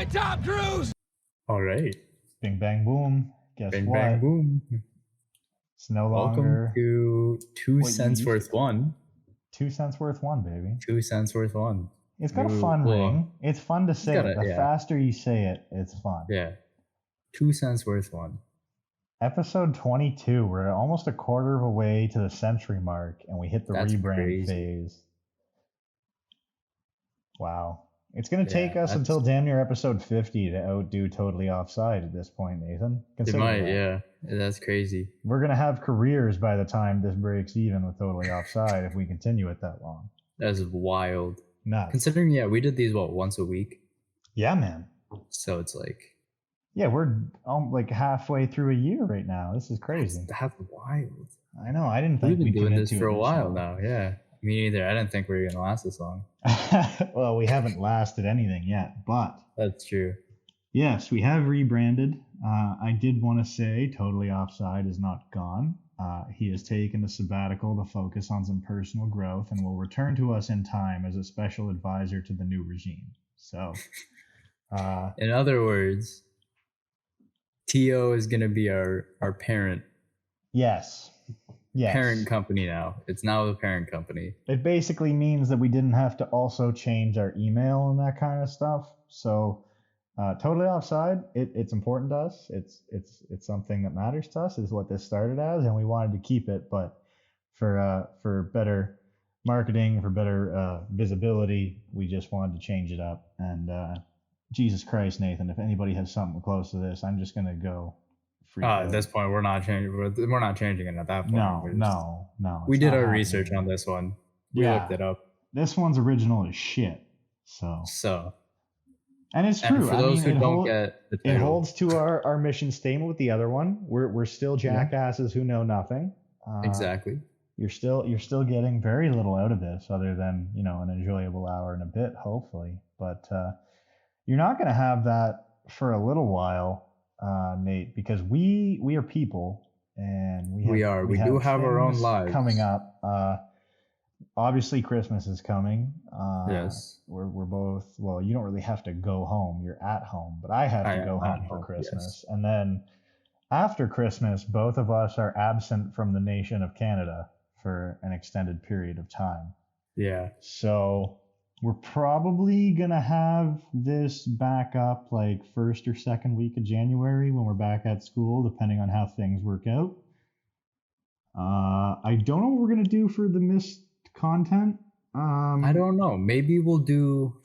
me Tom Cruise! All right. Bing, bang, boom. Guess Bang, what? bang, boom. It's no Welcome longer to 2 what you cents used worth to. one. 2 cents worth one, baby. 2 cents worth one. It's got a fun ring. It's fun to say it. The faster you say it, it's fun. Yeah. 2 cents worth one. Episode 22. We're almost a quarter of a way to the century mark, and we hit the rebrand phase. Wow. It's going to take us until damn near episode 50 to outdo Totally Offside at this point, Nathan. It might, yeah. That's crazy. We're going to have careers by the time this breaks even with Totally Offside if we continue it that long. That's wild. Nuts. Considering, we did these, once a week? Yeah, man. So it's like... Yeah, we're like halfway through a year right now. This is crazy. That's wild. I know. I didn't think we've been doing this for a while long. now. Yeah, me neither. I didn't think we were gonna last this long. Well, we haven't lasted anything yet, but that's true. Yes, we have rebranded. I did want to say Totally Offside is not gone. He has taken a sabbatical to focus on some personal growth and will return to us in time as a special advisor to the new regime. So, in other words, TO is going to be our parent. Yes. Parent company now. It's now the parent company. It basically means that we didn't have to also change our email and that kind of stuff. So Totally Offside, it's important to us. It's something that matters to us, is what this started as, and we wanted to keep it, but for better marketing, for better visibility, we just wanted to change it up. And Jesus Christ, Nathan, if anybody has something close to this, I'm just going to go free. At this point, we're not changing. We're not changing it at that point. No. We did our research on this one. We looked it up. This one's original as shit. So. And it's true. For those who don't get the title, it holds to our mission statement with the other one. We're still jackasses who know nothing. Exactly. You're still getting very little out of this, other than an enjoyable hour and a bit, hopefully. But you're not going to have that for a little while, Nate, because we are people, and we do have our own lives coming up. Obviously, Christmas is coming. Yes. We're both, well, you don't really have to go home. You're at home, but I have to go home for Christmas. Yes. And then after Christmas, both of us are absent from the nation of Canada for an extended period of time. Yeah. So we're probably going to have this back up like first or second week of January when we're back at school, depending on how things work out. I don't know what we're going to do for the missed content. I don't know. Maybe we'll do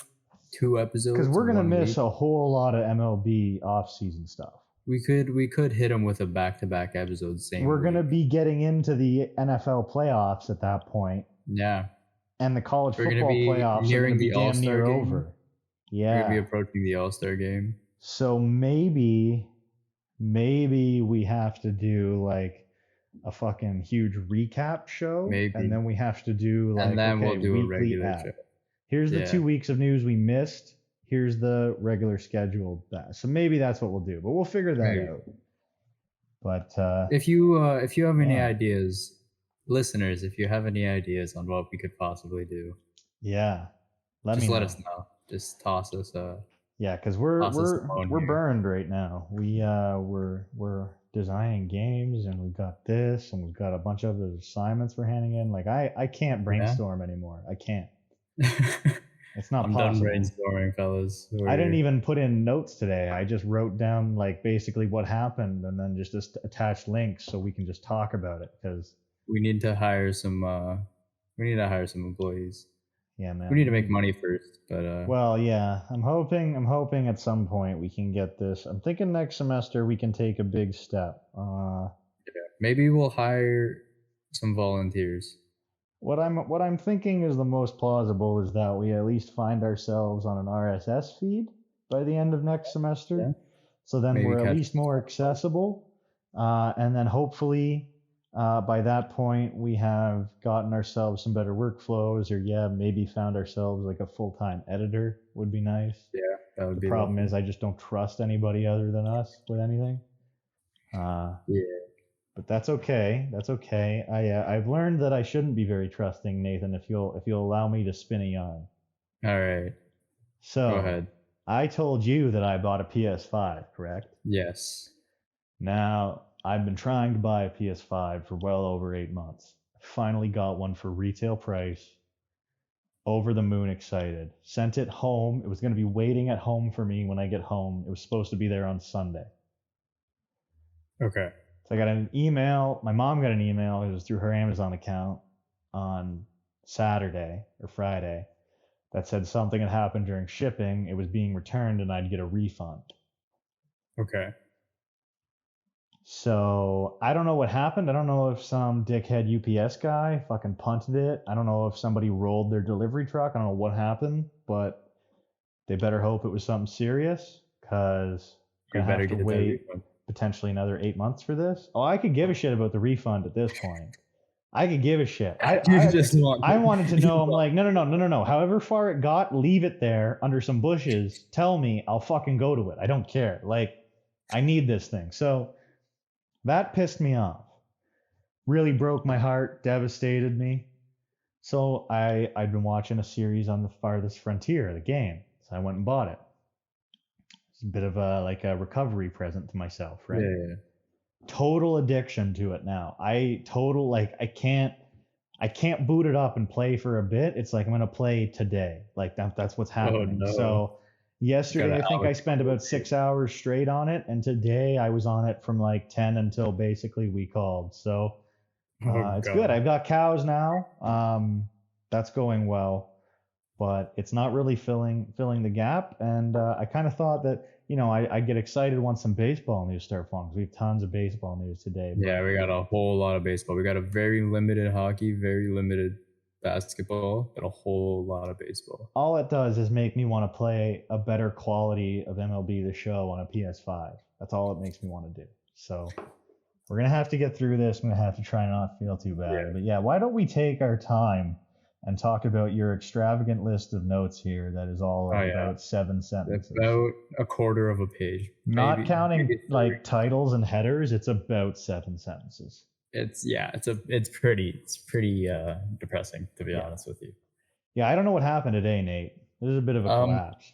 2 episodes. Because we're going to miss a whole lot of MLB off-season stuff. We could hit them with a back-to-back episode. We're going to be getting into the NFL playoffs at that point. Yeah. And the college football playoffs are going to be damn near over. Yeah. We're going to be approaching the All-Star game. So maybe we have to do like a fucking huge recap show. Maybe. And then we have to do like, and then we'll do a regular show. Here's the 2 weeks of news we missed. Here's the regular scheduled. So maybe that's what we'll do, but we'll figure that out. But if you have any ideas, listeners, if you have any ideas on what we could possibly do, let us know. Just toss us because we're burned right now. We're designing games, and we've got this, and we've got a bunch of other assignments we're handing in. Like I can't brainstorm anymore. I can't. It's not possible. I'm done brainstorming, fellas. I didn't even put in notes today. I just wrote down like basically what happened, and then just attached links so we can just talk about it, because we need to hire some. We need to hire some employees. Yeah, man. We need to make money first, but. Well, yeah. I'm hoping at some point we can get this. I'm thinking next semester we can take a big step. Maybe we'll hire some volunteers. What I'm thinking is the most plausible is that we at least find ourselves on an RSS feed by the end of next semester. Yeah. So then we're at least more accessible. And then hopefully by that point we have gotten ourselves some better workflows, or maybe found ourselves like a full-time editor would be nice. Yeah, that would be. The problem is I just don't trust anybody other than us with anything. But that's okay. I've learned that I shouldn't be very trusting, Nathan, if you'll allow me to spin a yarn. All right. So go ahead. I told you that I bought a PS5, correct? Yes. Now, I've been trying to buy a PS5 for well over 8 months. I finally got one for retail price. Over the moon excited. Sent it home. It was going to be waiting at home for me when I get home. It was supposed to be there on Sunday. Okay. So I got an email. My mom got an email. It was through her Amazon account on Saturday or Friday that said something had happened during shipping. It was being returned and I'd get a refund. Okay. So I don't know what happened. I don't know if some dickhead UPS guy fucking punted it. I don't know if somebody rolled their delivery truck. I don't know what happened, but they better hope it was something serious because I'm going to have to wait potentially another 8 months for this. Oh, I could give a shit about the refund at this point. I could give a shit. I wanted to know. I'm like, no. However far it got, leave it there under some bushes. Tell me, I'll fucking go to it. I don't care. Like, I need this thing. So that pissed me off. Really broke my heart, devastated me. So I'd been watching a series on the Farthest Frontier, the game. So I went and bought it. It's a bit of a recovery present to myself, right? Yeah. Total addiction to it now. I can't boot it up and play for a bit. It's like I'm gonna play today. Like that's what's happening. Oh, no. So yesterday I think I spent about 6 hours straight on it, and today I was on it from like 10 until basically we called. So it's good. I've got cows now. That's going well, but it's not really filling the gap. And I kind of thought that I get excited once some baseball news start falling because we have tons of baseball news today. Yeah, we got a whole lot of baseball. We got a very limited hockey, very limited basketball, but a whole lot of baseball. All it does is make me want to play a better quality of MLB The Show on a PS5. That's all it makes me want to do. So we're going to have to get through this. I'm going to have to try not feel too bad. Yeah. But yeah, why don't we take our time and talk about your extravagant list of notes here that is all about 7 sentences. About a quarter of a page. Not counting like titles and headers, it's about 7 sentences. It's pretty depressing, to be honest with you. Yeah, I don't know what happened today, Nate. This is a bit of a collapse.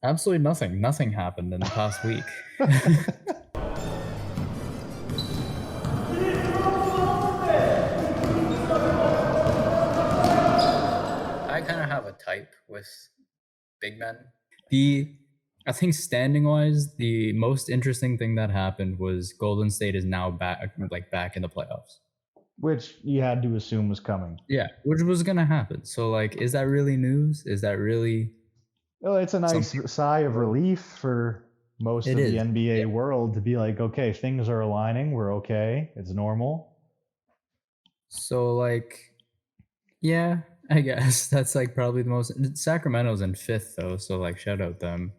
Absolutely nothing. Nothing happened in the past week. I kind of have a type with big men. I think standing wise, the most interesting thing that happened was Golden State is now back in the playoffs. Which you had to assume was coming. Yeah, which was gonna happen. So like, is that really news? Is that really? Well, it's a nice sigh of relief for most of the NBA world to be like, okay, things are aligning. We're okay. It's normal. So like, yeah, I guess that's like probably the most. Sacramento's in 5th though, so like, shout out them.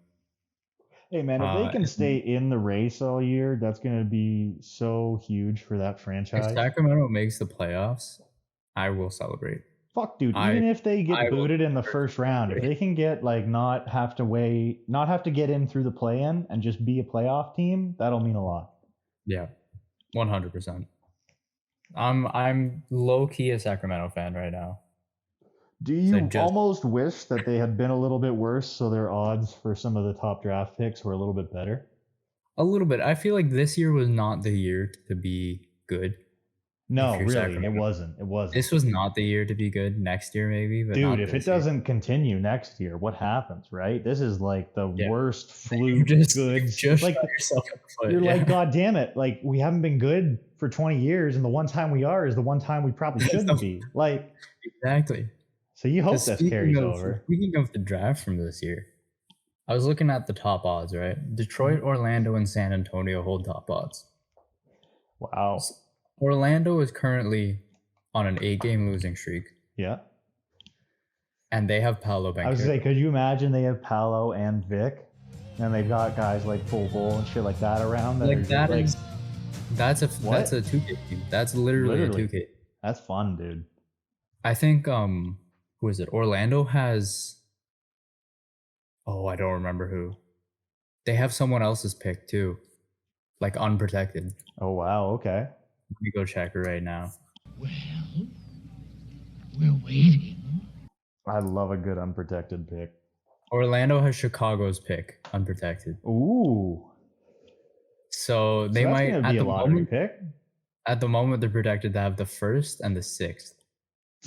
Hey man, if they can stay in the race all year, that's going to be so huge for that franchise. If Sacramento makes the playoffs, I will celebrate. Fuck, dude. Even if they get booted in the first round, if they can get not have to get in through the play-in and just be a playoff team, that'll mean a lot. Yeah, 100%. I'm low key a Sacramento fan right now. Do you almost wish that they had been a little bit worse so their odds for some of the top draft picks were a little bit better? A little bit. I feel like this year was not the year to be good. No, really, it wasn't. This was not the year to be good. Next year, maybe. But dude, if it doesn't continue next year, what happens, right? This is like the worst fluke goods. Like, you're like, God damn it. Like, we haven't been good for 20 years, and the one time we are is the one time we probably shouldn't be. Like, exactly. So you hope that carries over. Speaking of the draft from this year, I was looking at the top odds, right? Detroit, Orlando, and San Antonio hold top odds. Wow. Orlando is currently on an 8-game losing streak. Yeah. And they have Paolo Banchero. I was going to say, could you imagine they have Paolo and Vic? And they've got guys like Full Bull and shit like that around. That's a 2K team. That's literally a 2K. That's fun, dude. I think who is it? Orlando has I don't remember who. They have someone else's pick too. Like unprotected. Oh wow, okay. Let me go check it right now. Well, we're waiting. I love a good unprotected pick. Orlando has Chicago's pick unprotected. Ooh. So they So that's might going to be a lottery pick. At the moment they're projected to have the 1st and the 6th.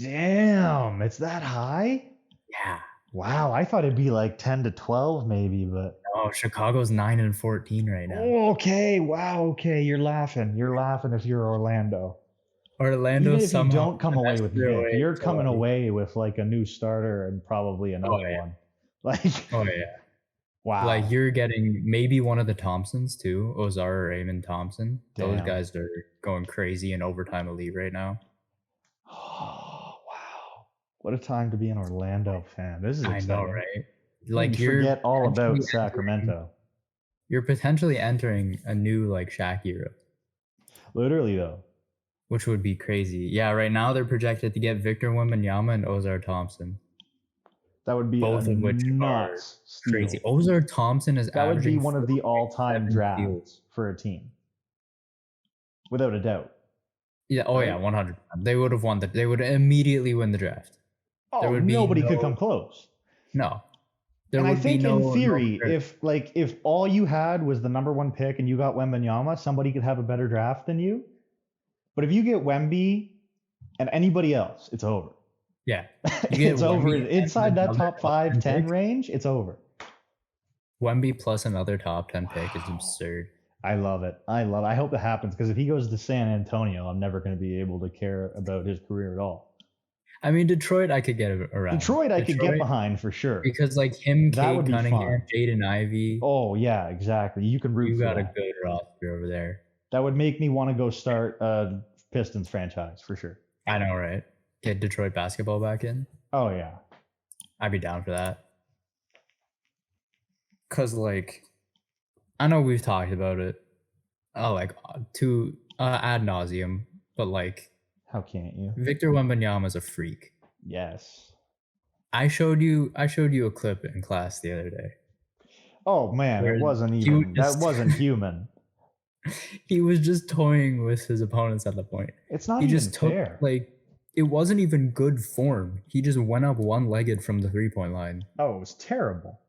Damn, it's that high? Yeah. Wow, I thought it'd be like 10 to 12 maybe, but Oh, Chicago's 9-14 right now. oh, okay, wow, okay, you're laughing. You're laughing if you're Orlando. Orlando Even if you somehow don't come away with their Vic, way you're to, coming away with like a new starter and probably another yeah. one. Like, Oh yeah. wow. Like you're getting maybe one of the Thompsons too, Ozar or Raymond Thompson. Those Damn. guys are going crazy in overtime elite right now. Oh, wow. What a time to be an Orlando fan. This is I know, exciting. right? Like, Like forget all about potentially Sacramento. You're potentially entering a new like Shaq era, Literally, though. which would be crazy. Yeah, right now they're projected to get Victor Wembanyama and Ozar Thompson, That would be both a of which are nuts steal. crazy. Ozar Thompson is That would be averaging one of the all-time 4.7 steals. drafts for a team, without a doubt. Yeah. Oh Right? yeah, 100. They would have won the. They would immediately win the draft. Oh, would be nobody could no- come close. No. There And I would be think no. in theory, no if all you had was the number one pick and you got Wembanyama, somebody could have a better draft than you. But if you get Wemby and anybody else, it's over. Yeah. You get It's over. Wemby and Inside that another top 5, 10 10 pick. range, it's over. Wemby plus another top 10 pick is Wow. absurd. I love it. I hope it happens because if he goes to San Antonio, I'm never going to be able to care about his career at all. I mean, Detroit, I could get around. Detroit, I could get behind for sure. Because like him, That Cade would be Cunningham, fun. Jaden Ivey. Oh yeah, exactly. You can root You for got a that. good roster over there. That would make me want to go start a Pistons franchise for sure. I know, right? Get Detroit basketball back in. Oh yeah. I'd be down for that. Cause like, I know we've talked about it, like to ad nauseum, but like, how can't you? Victor Wembanyama is a freak. Yes. I showed you a clip in class the other day. Oh man, it wasn't even that wasn't human. He was just toying with his opponents at the point. It's not he even just took fair. Like it wasn't even good form. He just went up one-legged from the 3-point line. Oh, it was terrible.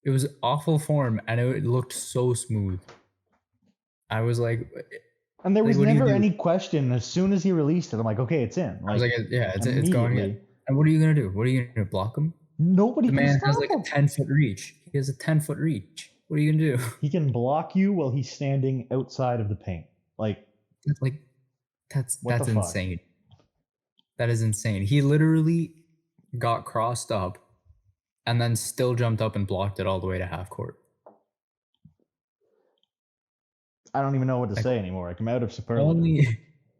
It was awful form, and it looked so smooth. I was like, and there was never any question. As soon as he released it, I'm like, okay, it's in. I was like, yeah, it's going in. And what are you gonna do? What are you gonna block him? Nobody. The man has like a 10-foot reach. He has a 10-foot reach. What are you gonna do? He can block you while he's standing outside of the paint. That's insane. That is insane. He literally got crossed up and then still jumped up and blocked it all the way to half court. I don't even know what to say anymore. I'm out of superlative.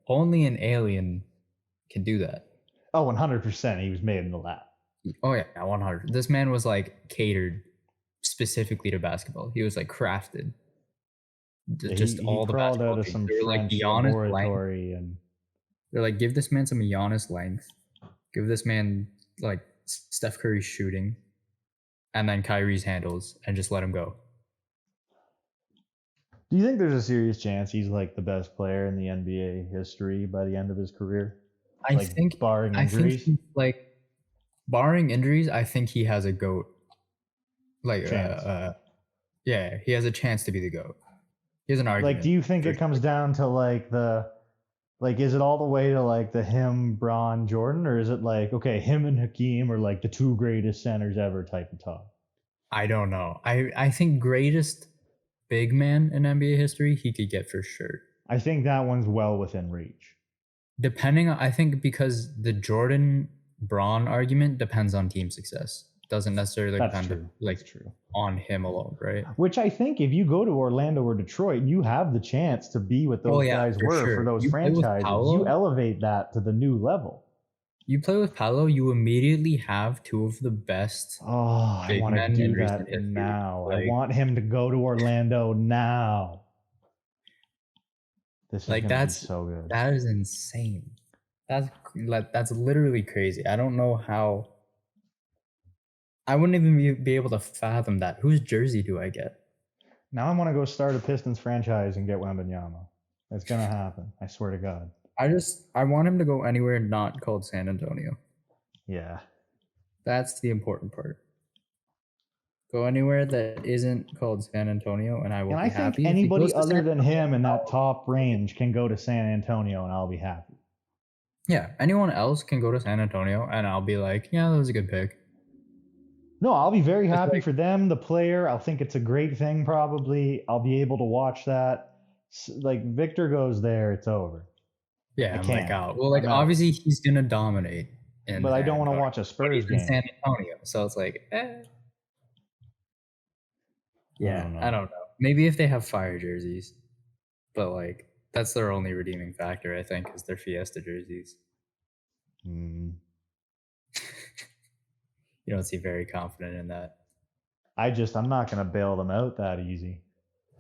Only an alien can do that. Oh, 100%. He was made in the lab. Oh yeah, 100. This man was like catered specifically to basketball. He was like crafted. Just all the crawled basketball out of teams. some They were French like Giannis laboratory length. and They're like, give this man some Giannis length. Give this man like Steph Curry shooting, and then Kyrie's handles, and just let him go. Do you think there's a serious chance he's like the best player in the NBA history by the end of his career? I think barring injuries. Barring injuries, I think he has a GOAT. Yeah, he has a chance to be the GOAT. He has an argument. Like, do you think it comes down to is it all the way to like the him, Bron, Jordan, or is it like, okay, him and Hakeem are like the two greatest centers ever type of talk? I don't know. I think greatest big man in NBA history, he could get for sure. I think that one's well within reach. I think because the Jordan Bron argument depends on team success. Doesn't necessarily depend on him alone, right? Which I think if you go to Orlando or Detroit, you have the chance to be what those guys were for those franchises. You elevate that to the new level. You play with Paolo, you immediately have two of the best. Oh, I want to do that now. I want him to go to Orlando now. This is be so good. That is insane. That's literally crazy. I don't know how. I wouldn't even be able to fathom that. Whose jersey do I get? Now I want to go start a Pistons franchise and get Wembanyama. It's gonna happen. I swear to God. I want him to go anywhere not called San Antonio. Yeah. That's the important part. go anywhere that isn't called San Antonio, and I will And be I think happy. If he anybody goes to San other than Antonio, him in that I'll- top range can go to San Antonio, and I'll be happy. yeah, anyone else can go to San Antonio, and I'll be like, yeah, that was a good pick. No, I'll be very Just happy like- for them, the player. I'll think it's a great thing, probably. I'll be able to watch that. Like, Victor goes there, it's over. Yeah, I I'm like can't. out. Well, like I'm out. obviously he's gonna dominate in But I San don't want to Antonio, watch a but Spurs he's in game. San Antonio, so it's like, yeah, don't know. I don't know. Maybe if they have fire jerseys, but like that's their only redeeming factor, I think, is their Fiesta jerseys. Mm. You don't seem very confident in that. I'm not going to bail them out that easy.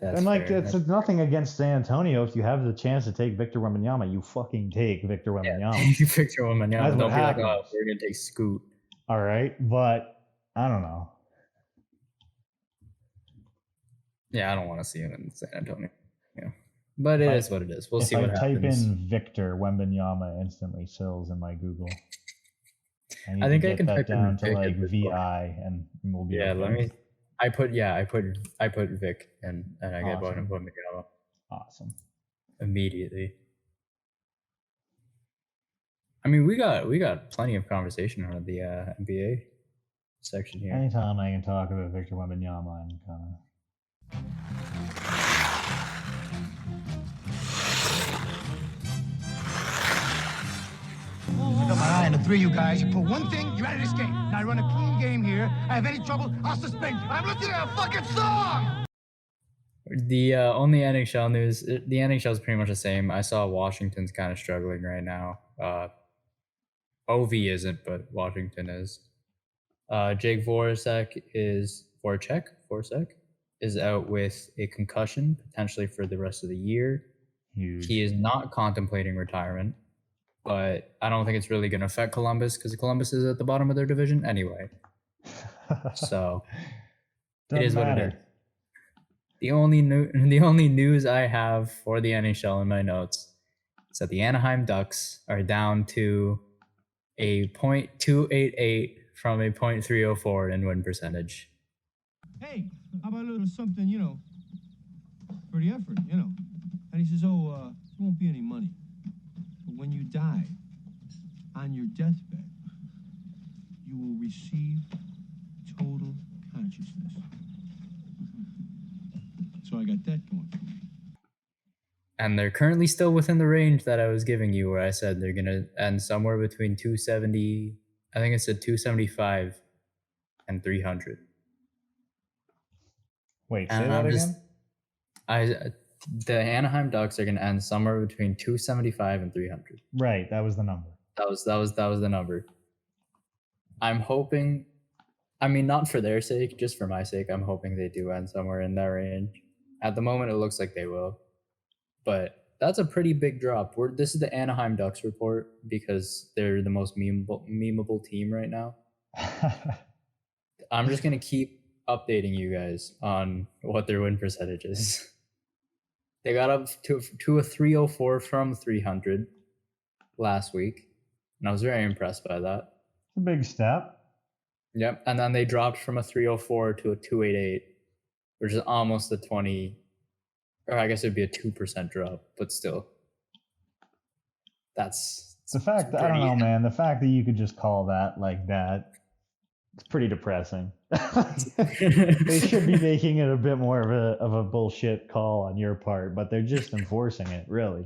That's And like, fair. it's nothing against San Antonio. If you have the chance to take Victor Wembanyama, you fucking take Victor Wembanyama. Yeah, you Victor Wembanyama. That's Don't what be like, oh, happens. we're gonna take Scoot. All right, but I don't know. Yeah, I don't want to see him in San Antonio. Yeah, but it is what it is. We'll see what If I type happens. in Victor Wembanyama, instantly fills in my Google. I think I can that type in down to Vic like at this VI, and we'll be Yeah, okay. let me. I put Vic and I get Awesome. Wembanyama Awesome. immediately. I mean, we got plenty of conversation on the NBA section here. Anytime I can talk about Victor Wembanyama, I'm kind of. I got my eye on the three of you guys. You pull one thing, you're out of this game. Now I run a clean game here. I have any trouble, I'll suspend you. I'm listening to a fucking song! The only NHL news, the NHL is pretty much the same. I saw Washington's kind of struggling right now. OV isn't, but Washington is. Jake Voracek is out with a concussion, potentially for the rest of the year. Huge. He is not contemplating retirement, but I don't think it's really going to affect Columbus because Columbus is at the bottom of their division anyway. So it is what it is. The only news I have for the NHL in my notes is that the Anaheim Ducks are down to a .288 from a .304 in win percentage. Hey, how about a little something, for the effort, And he says, there won't be any money. But when you die, on your deathbed, you will receive total consciousness. So I got that going for me. And they're currently still within the range that I was giving you, where I said they're going to end somewhere between 270, I think it said 275 and 300. Wait, say that again? The Anaheim Ducks are going to end somewhere between 275 and 300. Right, that was the number. That was the number. I'm hoping, I mean, not for their sake, just for my sake, I'm hoping they do end somewhere in that range. At the moment, it looks like they will. But that's a pretty big drop. This is the Anaheim Ducks report because they're the most memeable team right now. I'm just going to keep updating you guys on what their win percentage is. They got up to a 304 from 300 last week, and I was very impressed by that. It's a big step. Yep, and then they dropped from a 304 to a 288, which is almost a 20, or I guess it'd be a 2% drop, but still. That's the fact that, I don't know, man, the fact that you could just call that like that, it's pretty depressing. They should be making it a bit more of a bullshit call on your part, but they're just enforcing it, really.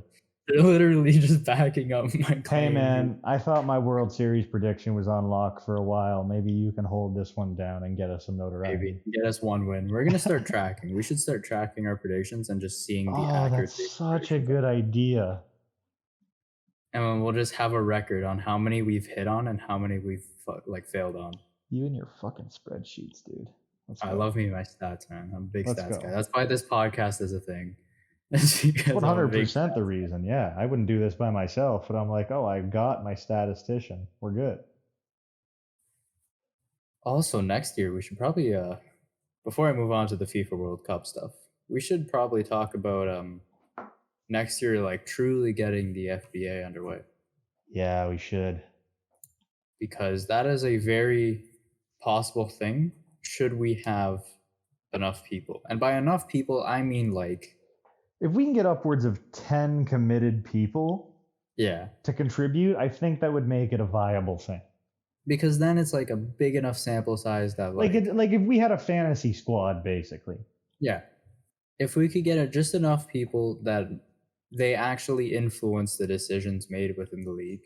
They're literally just backing up my claim. Hey, man, I thought my World Series prediction was on lock for a while. Maybe you can hold this one down and get us some notoriety. Maybe get us one win. We're going to start tracking. We should start tracking our predictions and just seeing the accuracy. That's such a good idea. And then we'll just have a record on how many we've hit on and how many we've failed on. You and your fucking spreadsheets, dude. I love me my stats, man. I'm a big Let's stats go. guy. That's why this podcast is a thing. 100% the reason. Yeah, I wouldn't do this by myself, but I'm like, oh, I've got my statistician. We're good. Also, next year we should probably, before I move on to the FIFA World Cup stuff, we should probably talk about next year, like truly getting the FBA underway. Yeah, we should. Because that is a very possible thing should we have enough people? And by enough people, I mean like, if we can get upwards of 10 committed people yeah, to contribute, I think that would make it a viable thing. because then it's like a big enough sample size that Like if we had a fantasy squad, basically. yeah, if we could get just enough people that they actually influence the decisions made within the league,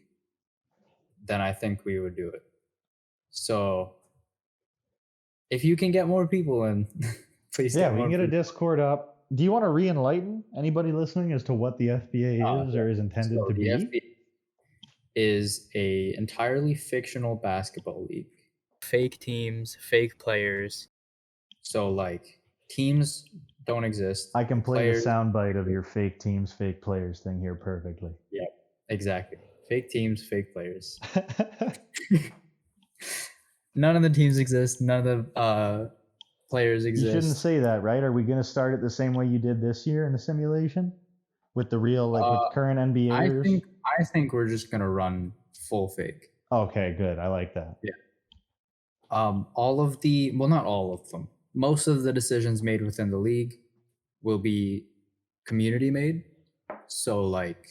then I think we would do it. So if you can get more people in, please. Yeah, we can get a Discord up. Do you want to re-enlighten anybody listening as to what the FBA is or is intended to be? FBA is a entirely fictional basketball league. Fake teams, fake players. So like teams don't exist. I can play the soundbite of your fake teams, fake players thing here perfectly. Yeah, exactly. Fake teams, fake players. None of the teams exist. None of the players exist. You shouldn't say that, right? Are we going to start it the same way you did this year in the simulation? With the real, like with current NBAers? I think we're just going to run full fake. Okay, good. I like that. Yeah. All of the, well, not all of them. Most of the decisions made within the league will be community made. So like,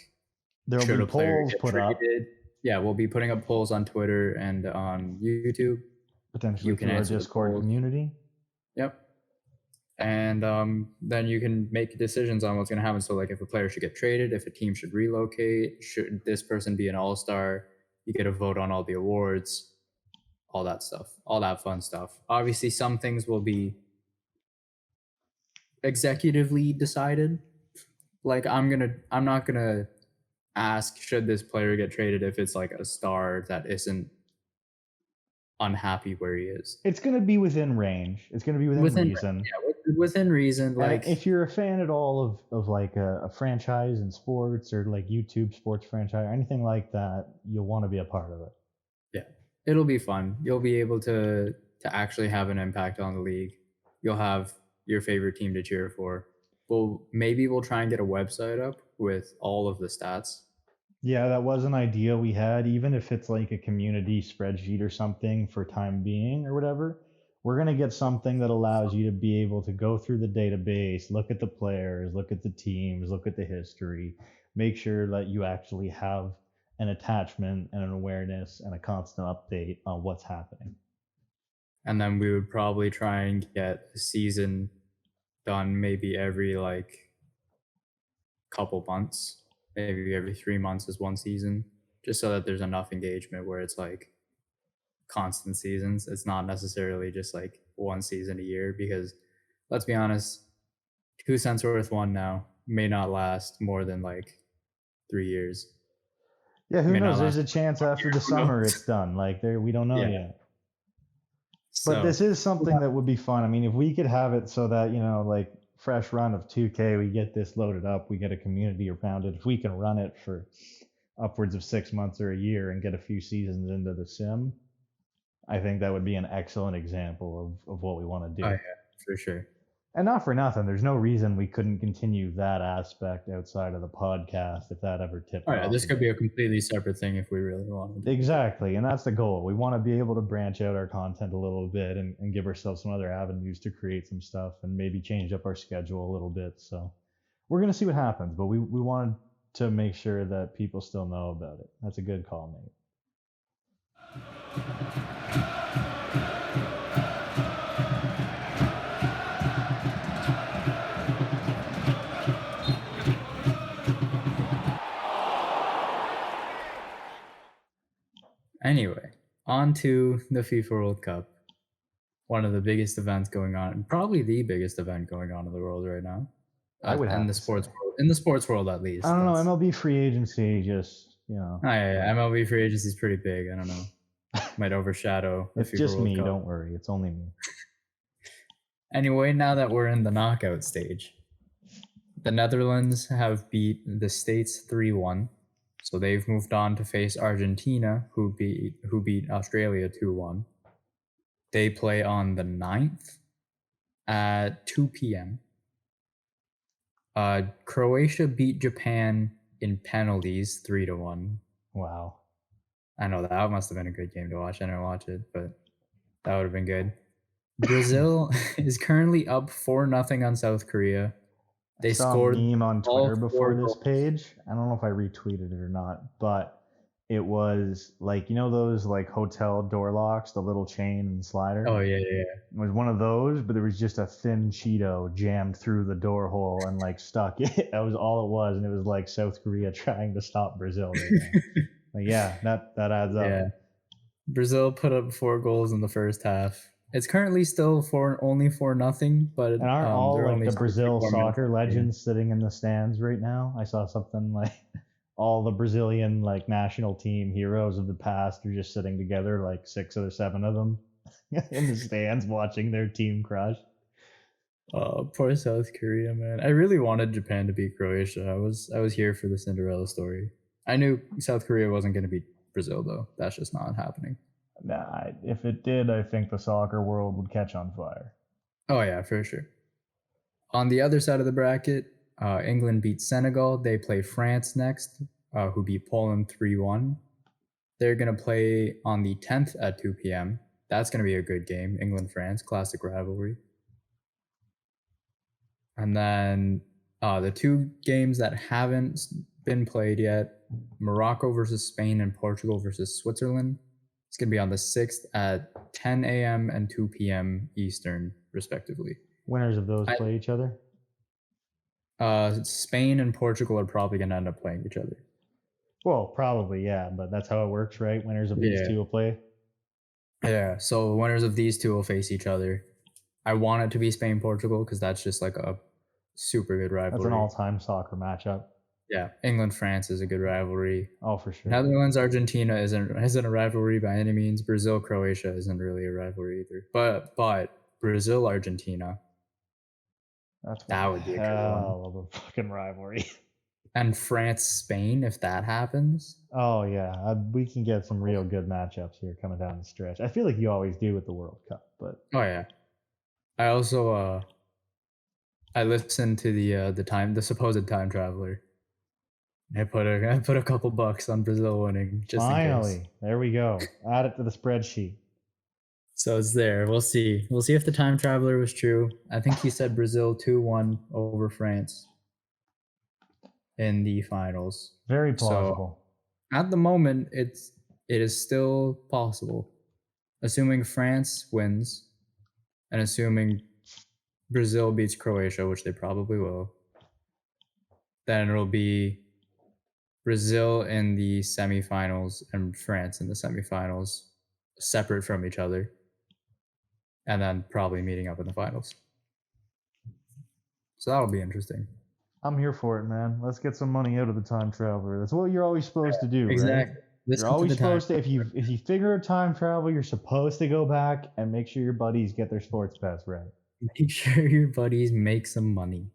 there'll be polls put up. Yeah, we'll be putting up polls on Twitter and on YouTube. Potentially you can through our Discord community. Yep. And then you can make decisions on what's going to happen. So like if a player should get traded, if a team should relocate, should this person be an all-star, you get a vote on all the awards, all that stuff, all that fun stuff. Obviously, some things will be executively decided. Like I'm not gonna ask should this player get traded if it's like a star that isn't unhappy where he is. It's going to be within range. It's going to be within reason. Yeah, within reason. Like if you're a fan at all of like a franchise in sports or like YouTube sports franchise or anything like that, you'll want to be a part of it. Yeah, it'll be fun. You'll be able to actually have an impact on the league. You'll have your favorite team to cheer for. Maybe we'll try and get a website up with all of the stats. Yeah, that was an idea we had, even if it's like a community spreadsheet or something for time being or whatever. We're going to get something that allows you to be able to go through the database, look at the players, look at the teams, look at the history, make sure that you actually have an attachment and an awareness and a constant update on what's happening. And then we would probably try and get a season done maybe every like couple months. Maybe every 3 months is one season, just so that there's enough engagement where it's like constant seasons. It's not necessarily just like one season a year, because let's be honest, 2 cents worth one now may not last more than like 3 years. Yeah, who knows? There's a chance after the summer it's done. Like we don't know yet. But this is something that would be fun. I mean, if we could have it so that, like fresh run of 2K, we get this loaded up, we get a community around it. If we can run it for upwards of 6 months or a year and get a few seasons into the sim, I think that would be an excellent example of what we want to do. Oh, yeah, for sure. And not for nothing, there's no reason we couldn't continue that aspect outside of the podcast if that ever tipped off. This could be a completely separate thing if we really wanted. Exactly, and that's the goal. We want to be able to branch out our content a little bit and give ourselves some other avenues to create some stuff and maybe change up our schedule a little bit. So we're going to see what happens, but we wanted to make sure that people still know about it. That's a good call, mate. Anyway, on to the FIFA World Cup. One of the biggest events going on, probably the biggest event going on in the world right now. In the sports world, at least. I don't know. MLB free agency just, MLB free agency is pretty big. I don't know. Might overshadow the it's FIFA just World me. Cup. Don't worry. It's only me. Anyway, now that we're in the knockout stage, the Netherlands have beat the States 3-1. So they've moved on to face Argentina, who beat Australia 2-1. They play on the 9th at 2 p.m. Croatia beat Japan in penalties 3-1. Wow. I know that must have been a good game to watch. I didn't watch it, but that would have been good. Brazil is currently up 4-0 on South Korea. I They saw scored a meme on all Twitter 4 before this goals. page. I don't know if I retweeted it or not, but it was like, you know those like hotel door locks, the little chain and slider? Oh yeah. It was one of those, but there was just a thin Cheeto jammed through the door hole and like stuck. That was all it was, and it was like South Korea trying to stop Brazil right now. Like, yeah, that adds up. Yeah. Brazil put up 4 goals in the first half. It's currently still only 4-0, but And aren't all they're like only the Brazil 64 minutes soccer in the game. legends sitting in the stands right now? I saw something like all the Brazilian like national team heroes of the past are just sitting together, like 6 or 7 of them, in the stands watching their team crush. Oh, poor South Korea, man. I really wanted Japan to beat Croatia. I was here for the Cinderella story. I knew South Korea wasn't going to beat Brazil, though. That's just not happening. Nah, if it did, I think the soccer world would catch on fire. Oh, yeah, for sure. On the other side of the bracket, England beat Senegal. They play France next, who beat Poland 3-1. They're going to play on the 10th at 2 p.m. That's going to be a good game. England-France, classic rivalry. And then the 2 games that haven't been played yet, Morocco versus Spain and Portugal versus Switzerland. It's going to be on the 6th at 10 a.m. and 2 p.m. Eastern, respectively. Winners of those play each other? Spain and Portugal are probably going to end up playing each other. Well, probably, yeah, but that's how it works, right? Winners of these 2 will play? Yeah, so the winners of these 2 will face each other. I want it to be Spain-Portugal because that's just like a super good rivalry. That's an all-time soccer matchup. Yeah, England-France is a good rivalry. Oh, for sure. Netherlands-Argentina isn't a rivalry by any means. Brazil-Croatia isn't really a rivalry either. But Brazil-Argentina, that would be a good one. Hell of a fucking rivalry. And France-Spain, if that happens. Oh, yeah. We can get some real good matchups here coming down the stretch. I feel like you always do with the World Cup, but... Oh, yeah. I also... I listened to the supposed time traveler. I put a couple bucks on Brazil winning just Finally, in case. There we go. Add it to the spreadsheet. So it's there. We'll see. We'll see if the time traveler was true. I think he said Brazil 2-1 over France in the finals. Very plausible. So at the moment, it is still possible, assuming France wins, and assuming Brazil beats Croatia, which they probably will. Then it'll be Brazil in the semifinals and France in the semifinals, separate from each other, and then probably meeting up in the finals. So that'll be interesting. I'm here for it, man. Let's get some money out of the time traveler. That's what you're always supposed to do, exactly. Right? You're always supposed to, if you figure a time travel, you're supposed to go back and make sure your buddies get their sports bets right. Make sure your buddies make some money.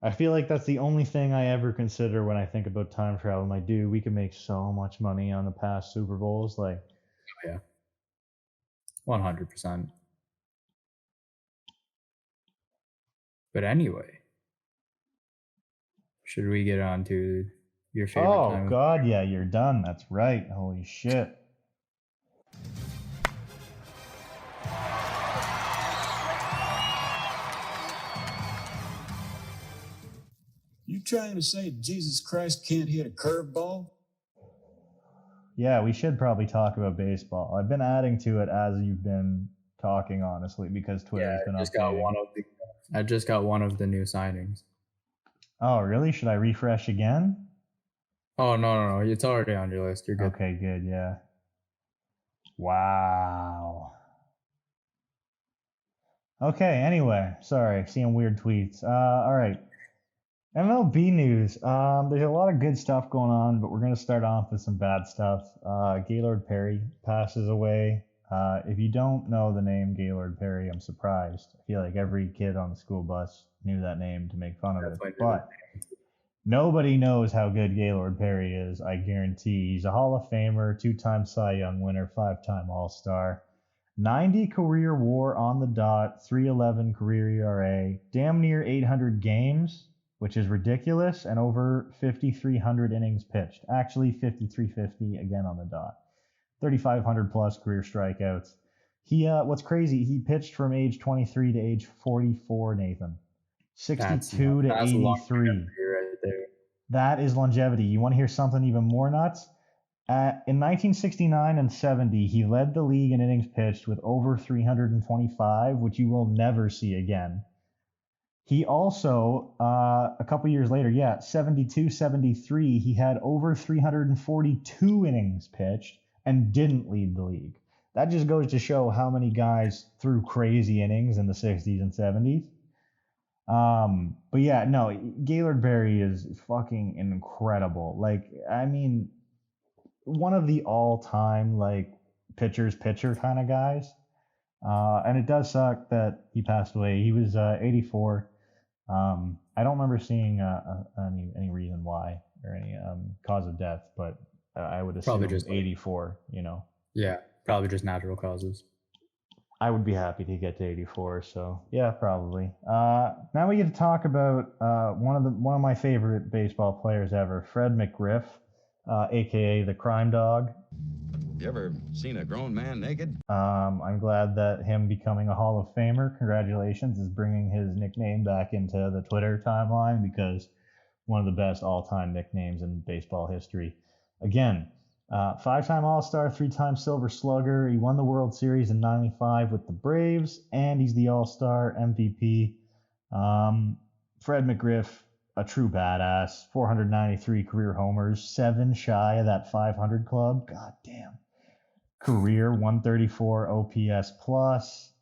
I feel like that's the only thing I ever consider when I think about time travel. I'm like, dude, we could make so much money on the past Super Bowls. Like, oh, yeah, 100%. But anyway, should we get on to your favorite time? Oh, God, yeah, you're done. That's right. Holy shit. You trying to say Jesus Christ can't hit a curveball? Yeah, we should probably talk about baseball. I've been adding to it as you've been talking, honestly, because Twitter's been updating. I just got one of the new signings. Oh, really? Should I refresh again? Oh, no. It's already on your list. You're good. Okay, good, yeah. Wow. Okay, anyway, sorry, seeing weird tweets. All right. MLB news. There's a lot of good stuff going on, but we're going to start off with some bad stuff. Gaylord Perry passes away. If you don't know the name Gaylord Perry, I'm surprised. I feel like every kid on the school bus knew that name to make fun of it. But nobody knows how good Gaylord Perry is, I guarantee. He's a Hall of Famer, 2-time Cy Young winner, 5-time All-Star. 90 career WAR on the dot, 3.11 career ERA, damn near 800 games, which is ridiculous, and over 5,300 innings pitched. Actually, 5,350 again on the dot. 3,500 plus career strikeouts. He what's crazy, he pitched from age 23 to age 44, Nathan. 62 to that's 83. Right there. That is longevity. You want to hear something even more nuts? In 1969 and 70, he led the league in innings pitched with over 325, which you will never see again. He also, a couple years later, 72, 73, he had over 342 innings pitched and didn't lead the league. That just goes to show how many guys threw crazy innings in the 60s and 70s. But yeah, no, Gaylord Berry is fucking incredible. Like, I mean, one of the all-time, like, pitcher kind of guys. And it does suck that he passed away. He was 84. I don't remember seeing any reason why or any cause of death, but I would assume Probably just 84, you know. Yeah, probably just natural causes. I would be happy to get to 84, so yeah, probably. Now we get to talk about one of my favorite baseball players ever, Fred McGriff, aka the Crime Dog. You ever seen a grown man naked? I'm glad that him becoming a Hall of Famer, congratulations, is bringing his nickname back into the Twitter timeline, because one of the best all-time nicknames in baseball history. Again, 5-time All-Star, 3-time Silver Slugger. He won the World Series in '95 with the Braves, and he's the All-Star MVP. Fred McGriff, a true badass. 493 career homers, 7 shy of that 500 club. God damn. Career 134 OPS plus,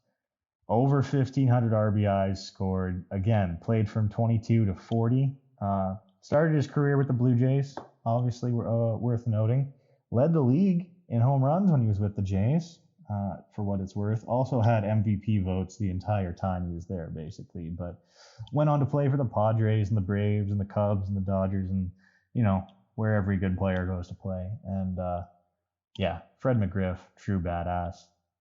over 1,500 RBIs scored. Again, played from 22 to 40. Started his career with the Blue Jays, obviously worth noting. Led the league in home runs when he was with the Jays, for what it's worth. Also had MVP votes the entire time he was there, basically. But went on to play for the Padres and the Braves and the Cubs and the Dodgers and, you know, where every good player goes to play. And, yeah, Fred McGriff, true badass.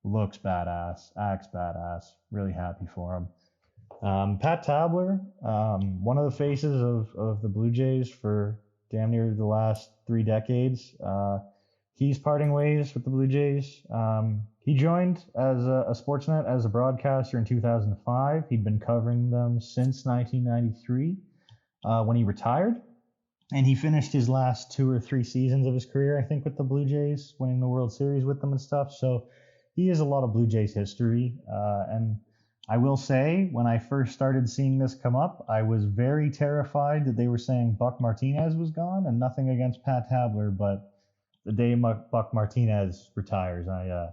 Looks badass, acts badass. Really happy for him. Pat Tabler, one of the faces of the Blue Jays for damn near the last 3 decades. He's parting ways with the Blue Jays. He joined as a Sportsnet as a broadcaster in 2005. He'd been covering them since 1993 when he retired. And he finished his last 2 or 3 seasons of his career, I think, with the Blue Jays, winning the World Series with them and stuff. So he has a lot of Blue Jays history. And I will say, when I first started seeing this come up, I was very terrified that they were saying Buck Martinez was gone, and nothing against Pat Tabler, but the day Buck Martinez retires, I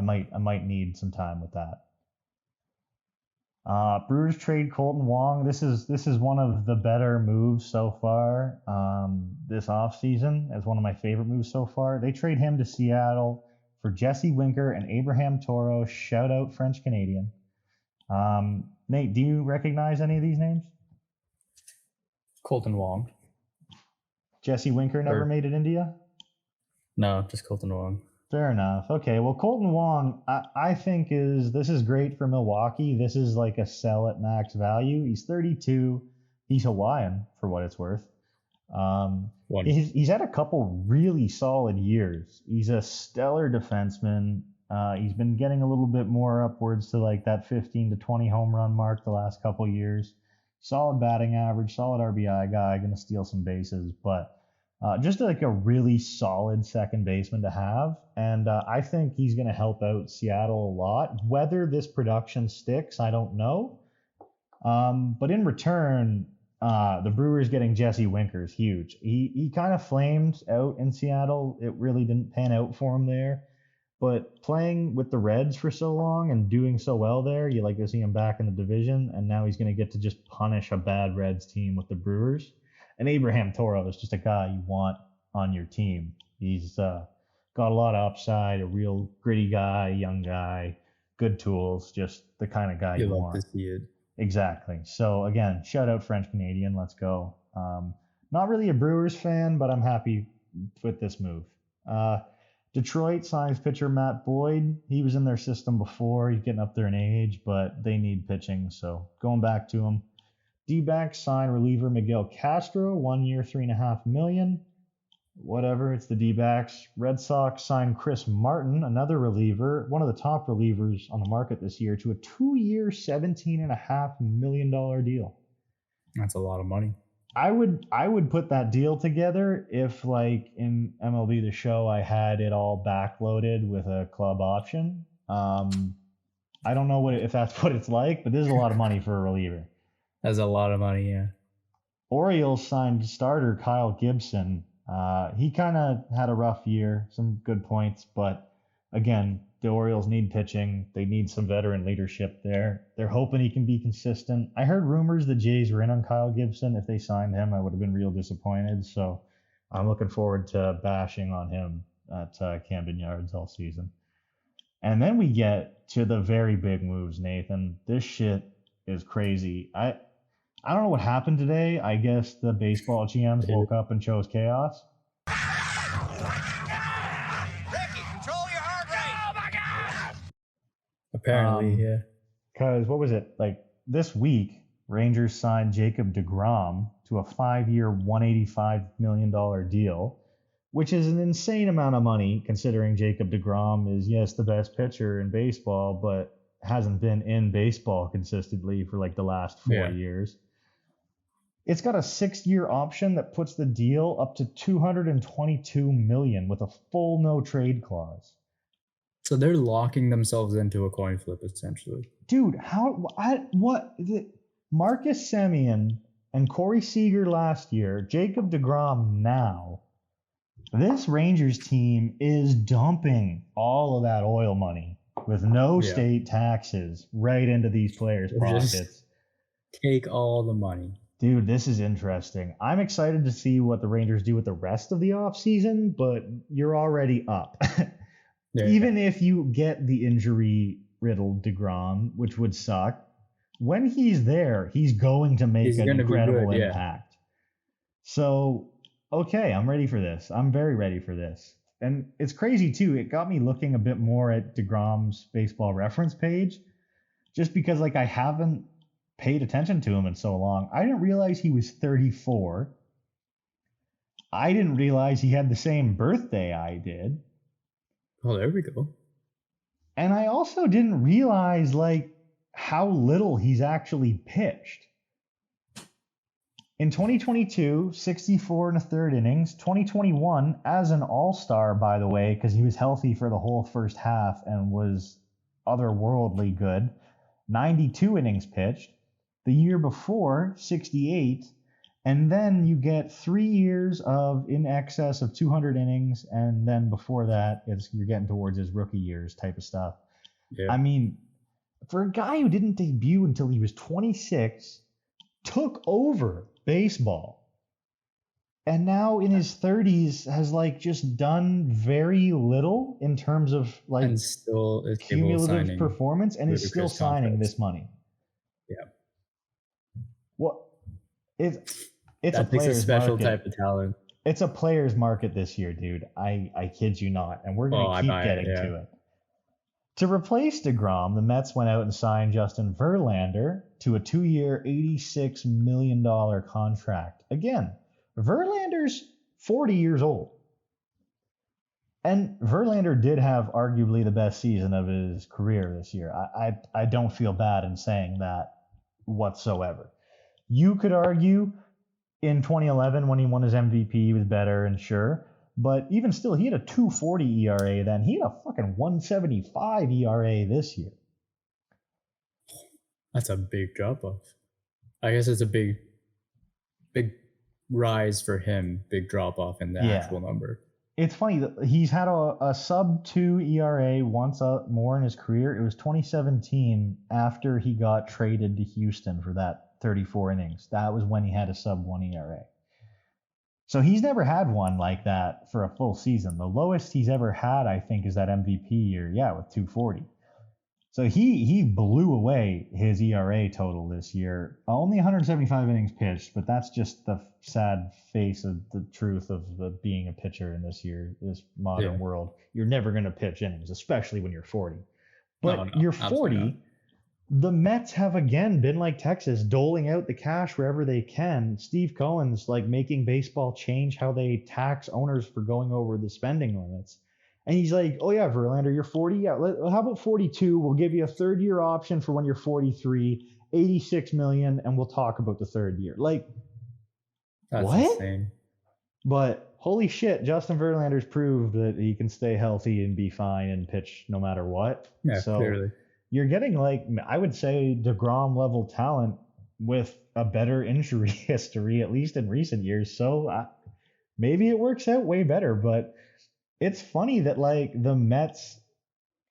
might need some time with that. Brewers trade Colton Wong. This is one of the better moves so far this offseason. As one of my favorite moves so far. They trade him to Seattle for Jesse Winker and Abraham Toro. Shout out French Canadian. Nate, do you recognize any of these names? Colton Wong. Jesse Winker never made it India? No, just Colton Wong. Fair enough. Okay, well, Colton Wong, I think this is great for Milwaukee. This is like a sell at max value. He's 32. He's Hawaiian, for what it's worth. He's had a couple really solid years. He's a stellar defenseman. He's been getting a little bit more upwards to like that 15 to 20 home run mark the last couple years. Solid batting average, solid RBI guy, going to steal some bases, but just like a really solid second baseman to have. And I think he's going to help out Seattle a lot. Whether this production sticks, I don't know. But in return, the Brewers getting Jesse Winker is huge. He kind of flamed out in Seattle. It really didn't pan out for him there. But playing with the Reds for so long and doing so well there, you like to see him back in the division. And now he's going to get to just punish a bad Reds team with the Brewers. And Abraham Toro is just a guy you want on your team. He's got a lot of upside, a real gritty guy, young guy, good tools, just the kind of guy you want. Love to see it. Exactly. So again, shout out French Canadian. Let's go. Not really a Brewers fan, but I'm happy with this move. Detroit signs pitcher Matt Boyd. He was in their system before. He's getting up there in age, but they need pitching, so going back to him. D-backs sign reliever Miguel Castro, 1 year, $3.5 million. whatever. It's the D-backs. Red Sox signed Chris Martin, another reliever, one of the top relievers on the market this year, to a 2-year, $17.5 million deal. That's a lot of money. I would put that deal together if, like, in MLB The Show, I had it all backloaded with a club option. I don't know if that's what it's like, but this is a lot of money for a reliever. That's a lot of money, yeah. Orioles signed starter Kyle Gibson. He kind of had a rough year, some good points, but again, the Orioles need pitching. They need some veteran leadership there. They're hoping he can be consistent. I heard rumors the Jays were in on Kyle Gibson. If they signed him, I would have been real disappointed. So I'm looking forward to bashing on him at Camden Yards all season. And then we get to the very big moves, Nathan. This shit is crazy. I don't know what happened today. I guess the baseball GMs woke up and chose chaos. Apparently, yeah. Because what was it? Like this week, Rangers signed Jacob DeGrom to a 5-year, $185 million deal, which is an insane amount of money considering Jacob DeGrom is, yes, the best pitcher in baseball, but hasn't been in baseball consistently for like the last 4 years. It's got a 6-year option that puts the deal up to $222 million with a full no trade clause. So they're locking themselves into a coin flip, essentially. Dude, Marcus Semien and Corey Seager last year, Jacob DeGrom now. This Rangers team is dumping all of that oil money with no state taxes right into these players' pockets. Just take all the money. Dude, this is interesting. I'm excited to see what the Rangers do with the rest of the offseason, but you're already up. Even if you get the injury-riddled DeGrom, which would suck, when he's there, he's going to make an incredible impact. So, okay, I'm ready for this. I'm very ready for this. And it's crazy, too. It got me looking a bit more at DeGrom's baseball reference page, just because, like, I haven't paid attention to him in so long. I didn't realize he was 34. I didn't realize he had the same birthday I did. Oh, there we go. And I also didn't realize, like, how little he's actually pitched. In 2022, 64 1/3 innings. 2021, as an all-star, by the way, because he was healthy for the whole first half and was otherworldly good, 92 innings pitched. The year before, 68. And then you get 3 years of in excess of 200 innings. And then before that, you're getting towards his rookie years type of stuff. Yeah. I mean, for a guy who didn't debut until he was 26, took over baseball, and now in his 30s has like just done very little in terms of like and still is cumulative performance, and is still signing this money. Yeah. Well, it's that takes a special type of talent. It's a player's market this year, dude. I kid you not, and we're gonna keep getting to it. To replace DeGrom, the Mets went out and signed Justin Verlander to a 2-year, $86 million contract. Again, Verlander's 40 years old. And Verlander did have arguably the best season of his career this year. I don't feel bad in saying that whatsoever. You could argue in 2011 when he won his MVP, he was better, and sure. But even still, he had a 2.40 ERA then. He had a fucking 1.75 ERA this year. That's a big drop off. I guess it's a big rise for him, big drop off in the actual number. It's funny that he's had a sub-2 ERA once more in his career. It was 2017 after he got traded to Houston for that 34 innings. That was when he had a sub-1 ERA. So he's never had one like that for a full season. The lowest he's ever had, I think, is that MVP year, with 2.40. So he blew away his ERA total this year. Only 175 innings pitched, but that's just the sad face of the truth of being a pitcher in this modern world. You're never going to pitch innings, especially when you're 40. But you're 40, The Mets have again been like Texas, doling out the cash wherever they can. Steve Cohen's like making baseball change how they tax owners for going over the spending limits. And he's like, oh yeah, Verlander, you're 40. Yeah, how about 42? We'll give you a third year option for when you're 43, 86 million, and we'll talk about the third year. Like, That's what? insane. But holy shit, Justin Verlander's proved that he can stay healthy and be fine and pitch no matter what. Yeah, So clearly. you're getting like, I would say, DeGrom level talent with a better injury history, at least in recent years. So maybe it works out way better. But it's funny that like the Mets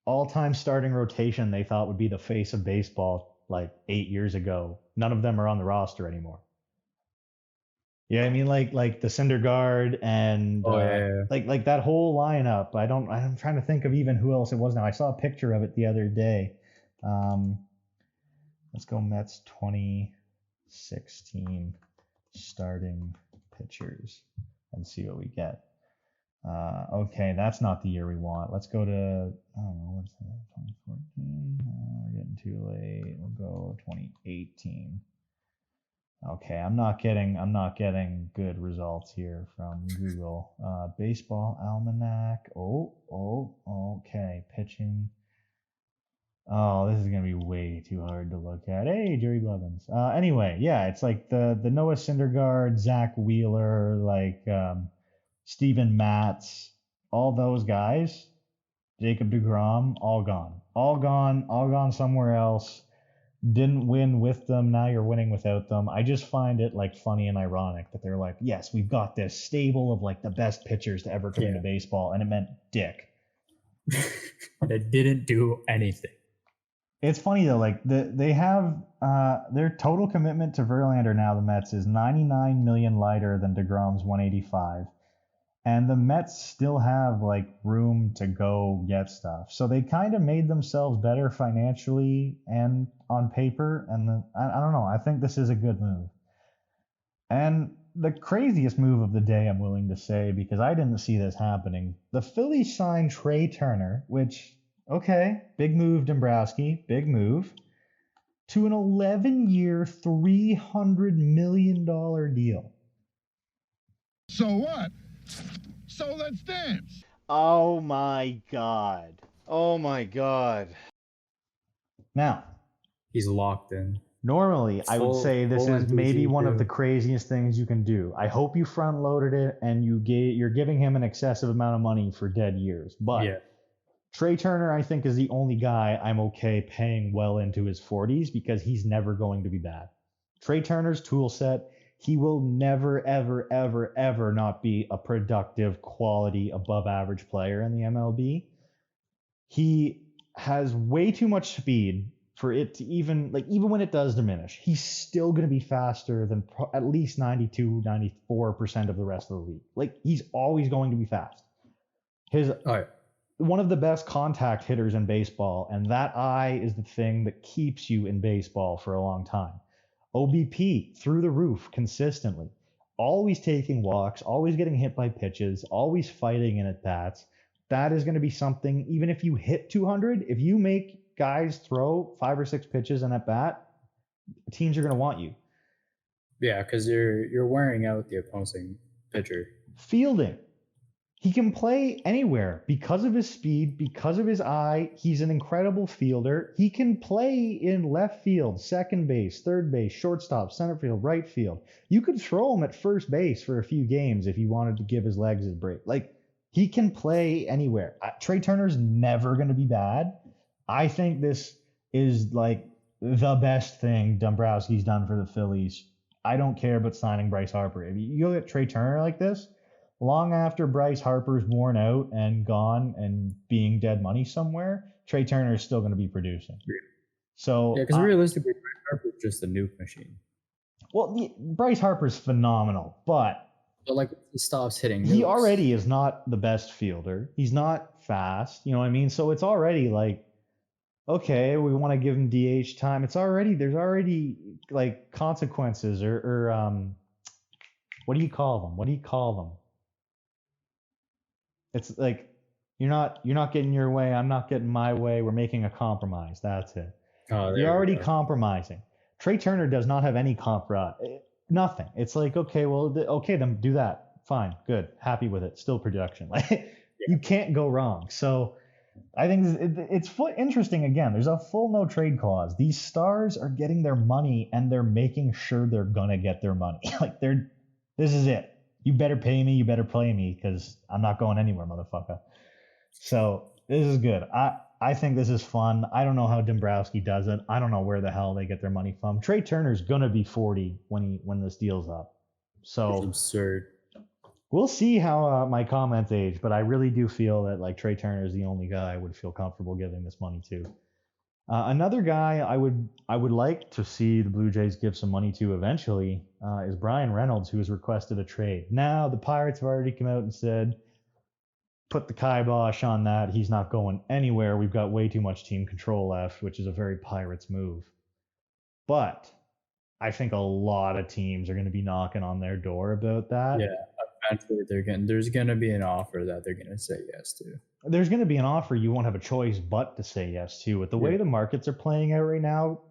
all-time starting rotation they thought would be the face of baseball like 8 years ago. None of them are on the roster anymore. Yeah, I mean like the Syndergaard and like that whole lineup. I'm trying to think of even who else it was now. I saw a picture of it the other day. Let's go Mets 2016 starting pitchers and see what we get. Okay, that's not the year we want. Let's go to, I don't know, what's that, 2014? We're getting too late. We'll go 2018. Okay, I'm not getting good results here from Google. Baseball Almanac. Okay, pitching. Oh, this is gonna be way too hard to look at. Hey, Jerry Blevins. Anyway, yeah, it's like the Noah Syndergaard, Zach Wheeler, like Steven Matz, all those guys. Jacob DeGrom, all gone somewhere else. Didn't win with them. Now you're winning without them. I just find it like funny and ironic that they're like, yes, we've got this stable of like the best pitchers to ever come into baseball, and it meant dick. And it didn't do anything. It's funny though, like they have their total commitment to Verlander now, the Mets, is 99 million lighter than DeGrom's 185. And the Mets still have like room to go get stuff. So they kind of made themselves better financially and on paper. And I don't know. I think this is a good move. And the craziest move of the day, I'm willing to say, because I didn't see this happening. The Phillies signed Trey Turner, which, okay, big move, Dombrowski, big move, to an 11-year, $300 million deal. So what? So let's dance. Oh my God. Oh my God. Now, He's locked in. normally I would say this full is maybe MPG one of too. the craziest things you can do. I hope you front loaded it and you're giving him an excessive amount of money for dead years. But Yeah. Trey Turner, I think, is the only guy I'm okay paying well into his 40s because he's never going to be bad. Trey Turner's tool set, he will never, ever, ever, ever not be a productive, quality, above average player in the MLB. He has way too much speed for it to even when it does diminish, he's still going to be faster than at least 92, 94% of the rest of the league. Like, he's always going to be fast. One of the best contact hitters in baseball, and that eye is the thing that keeps you in baseball for a long time. OBP through the roof consistently, always taking walks, always getting hit by pitches, always fighting in at bats. That is going to be something, even if you hit 200, if you make guys throw 5 or 6 pitches in at bat, teams are going to want you. Yeah, because you're wearing out the opposing pitcher. Fielding. He can play anywhere because of his speed, because of his eye. He's an incredible fielder. He can play in left field, second base, third base, shortstop, center field, right field. You could throw him at first base for a few games if you wanted to give his legs a break. Like, he can play anywhere. Trey Turner's never going to be bad. I think this is like the best thing Dombrowski's done for the Phillies. I don't care about signing Bryce Harper. If you look at Trey Turner like this, long after Bryce Harper's worn out and gone and being dead money somewhere, Trey Turner is still going to be producing. Yeah. So yeah, because realistically, Bryce Harper's just a nuke machine. Well, Bryce Harper's phenomenal, but like he stops hitting. He already is not the best fielder. He's not fast. You know what I mean? So it's already like, okay, we want to give him DH time. There's already like consequences or what do you call them? It's like you're not getting your way, I'm not getting my way, we're making a compromise. That's it. Oh, there You're we already go. compromising. Trey Turner does not have any comp rot. Nothing. It's like, okay, well, okay, then do that. Fine, good, happy with it. Still production. Like you can't go wrong. So I think it's interesting. Again, there's a full no trade clause. These stars are getting their money, and they're making sure they're gonna get their money. Like this is it. You better pay me. You better play me, because I'm not going anywhere, motherfucker. So this is good. I think this is fun. I don't know how Dombrowski does it. I don't know where the hell they get their money from. Trey Turner's gonna be 40 when this deal's up. It's So absurd. we'll see how my comments age, but I really do feel that like Trey Turner is the only guy I would feel comfortable giving this money to. Another guy I would like to see the Blue Jays give some money to eventually is Brian Reynolds, who has requested a trade. Now the Pirates have already come out and said, put the kibosh on that. He's not going anywhere. We've got way too much team control left, which is a very Pirates move. But I think a lot of teams are going to be knocking on their door about that. Yeah, eventually there's gonna be an offer that they're gonna say yes to. There's going to be an offer you won't have a choice but to say yes to. With the way the markets are playing out right now,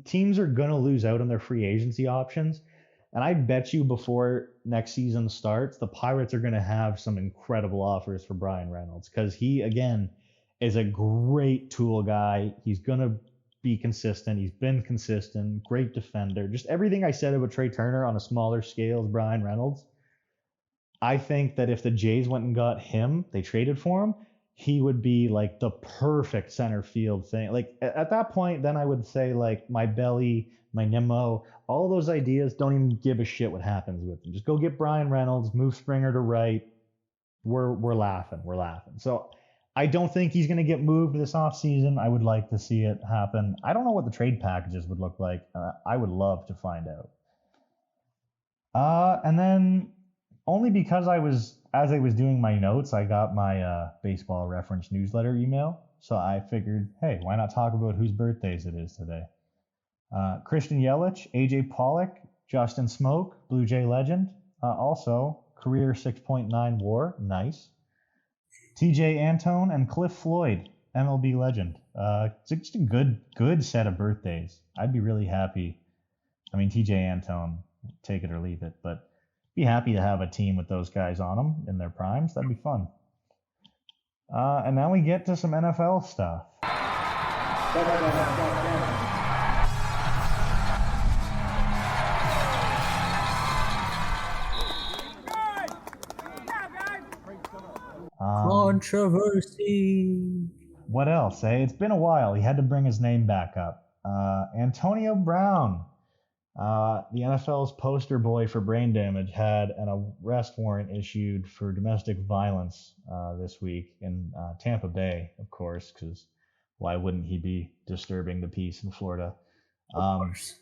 teams are going to lose out on their free agency options. And I bet you before next season starts, the Pirates are going to have some incredible offers for Brian Reynolds, because he, again, is a great tool guy. He's going to be consistent. He's been consistent, great defender. Just everything I said about Trey Turner on a smaller scale is Brian Reynolds. I think that if the Jays went and got him, they traded for him, he would be like the perfect center field thing. Like at that point, then I would say like my Belly, my Nimmo, all those ideas, don't even give a shit what happens with them. Just go get Brian Reynolds, move Springer to right. We're laughing. We're laughing. So I don't think he's going to get moved this offseason. I would like to see it happen. I don't know what the trade packages would look like. I would love to find out. And then only because as I was doing my notes, I got my baseball reference newsletter email. So I figured, hey, why not talk about whose birthdays it is today? Christian Yelich, AJ Pollock, Justin Smoke, Blue Jay legend. Also, career 6.9 WAR, nice. TJ Antone and Cliff Floyd, MLB legend. It's just a good set of birthdays. I'd be really happy. I mean, TJ Antone, take it or leave it, but be happy to have a team with those guys on them in their primes. That'd be fun. And now we get to some NFL stuff. Controversy. What else, eh? It's been a while. He had to bring his name back up. Antonio Brown, the NFL's poster boy for brain damage, had an arrest warrant issued for domestic violence this week in Tampa Bay, of course, because why wouldn't he be disturbing the peace in Florida? Of course.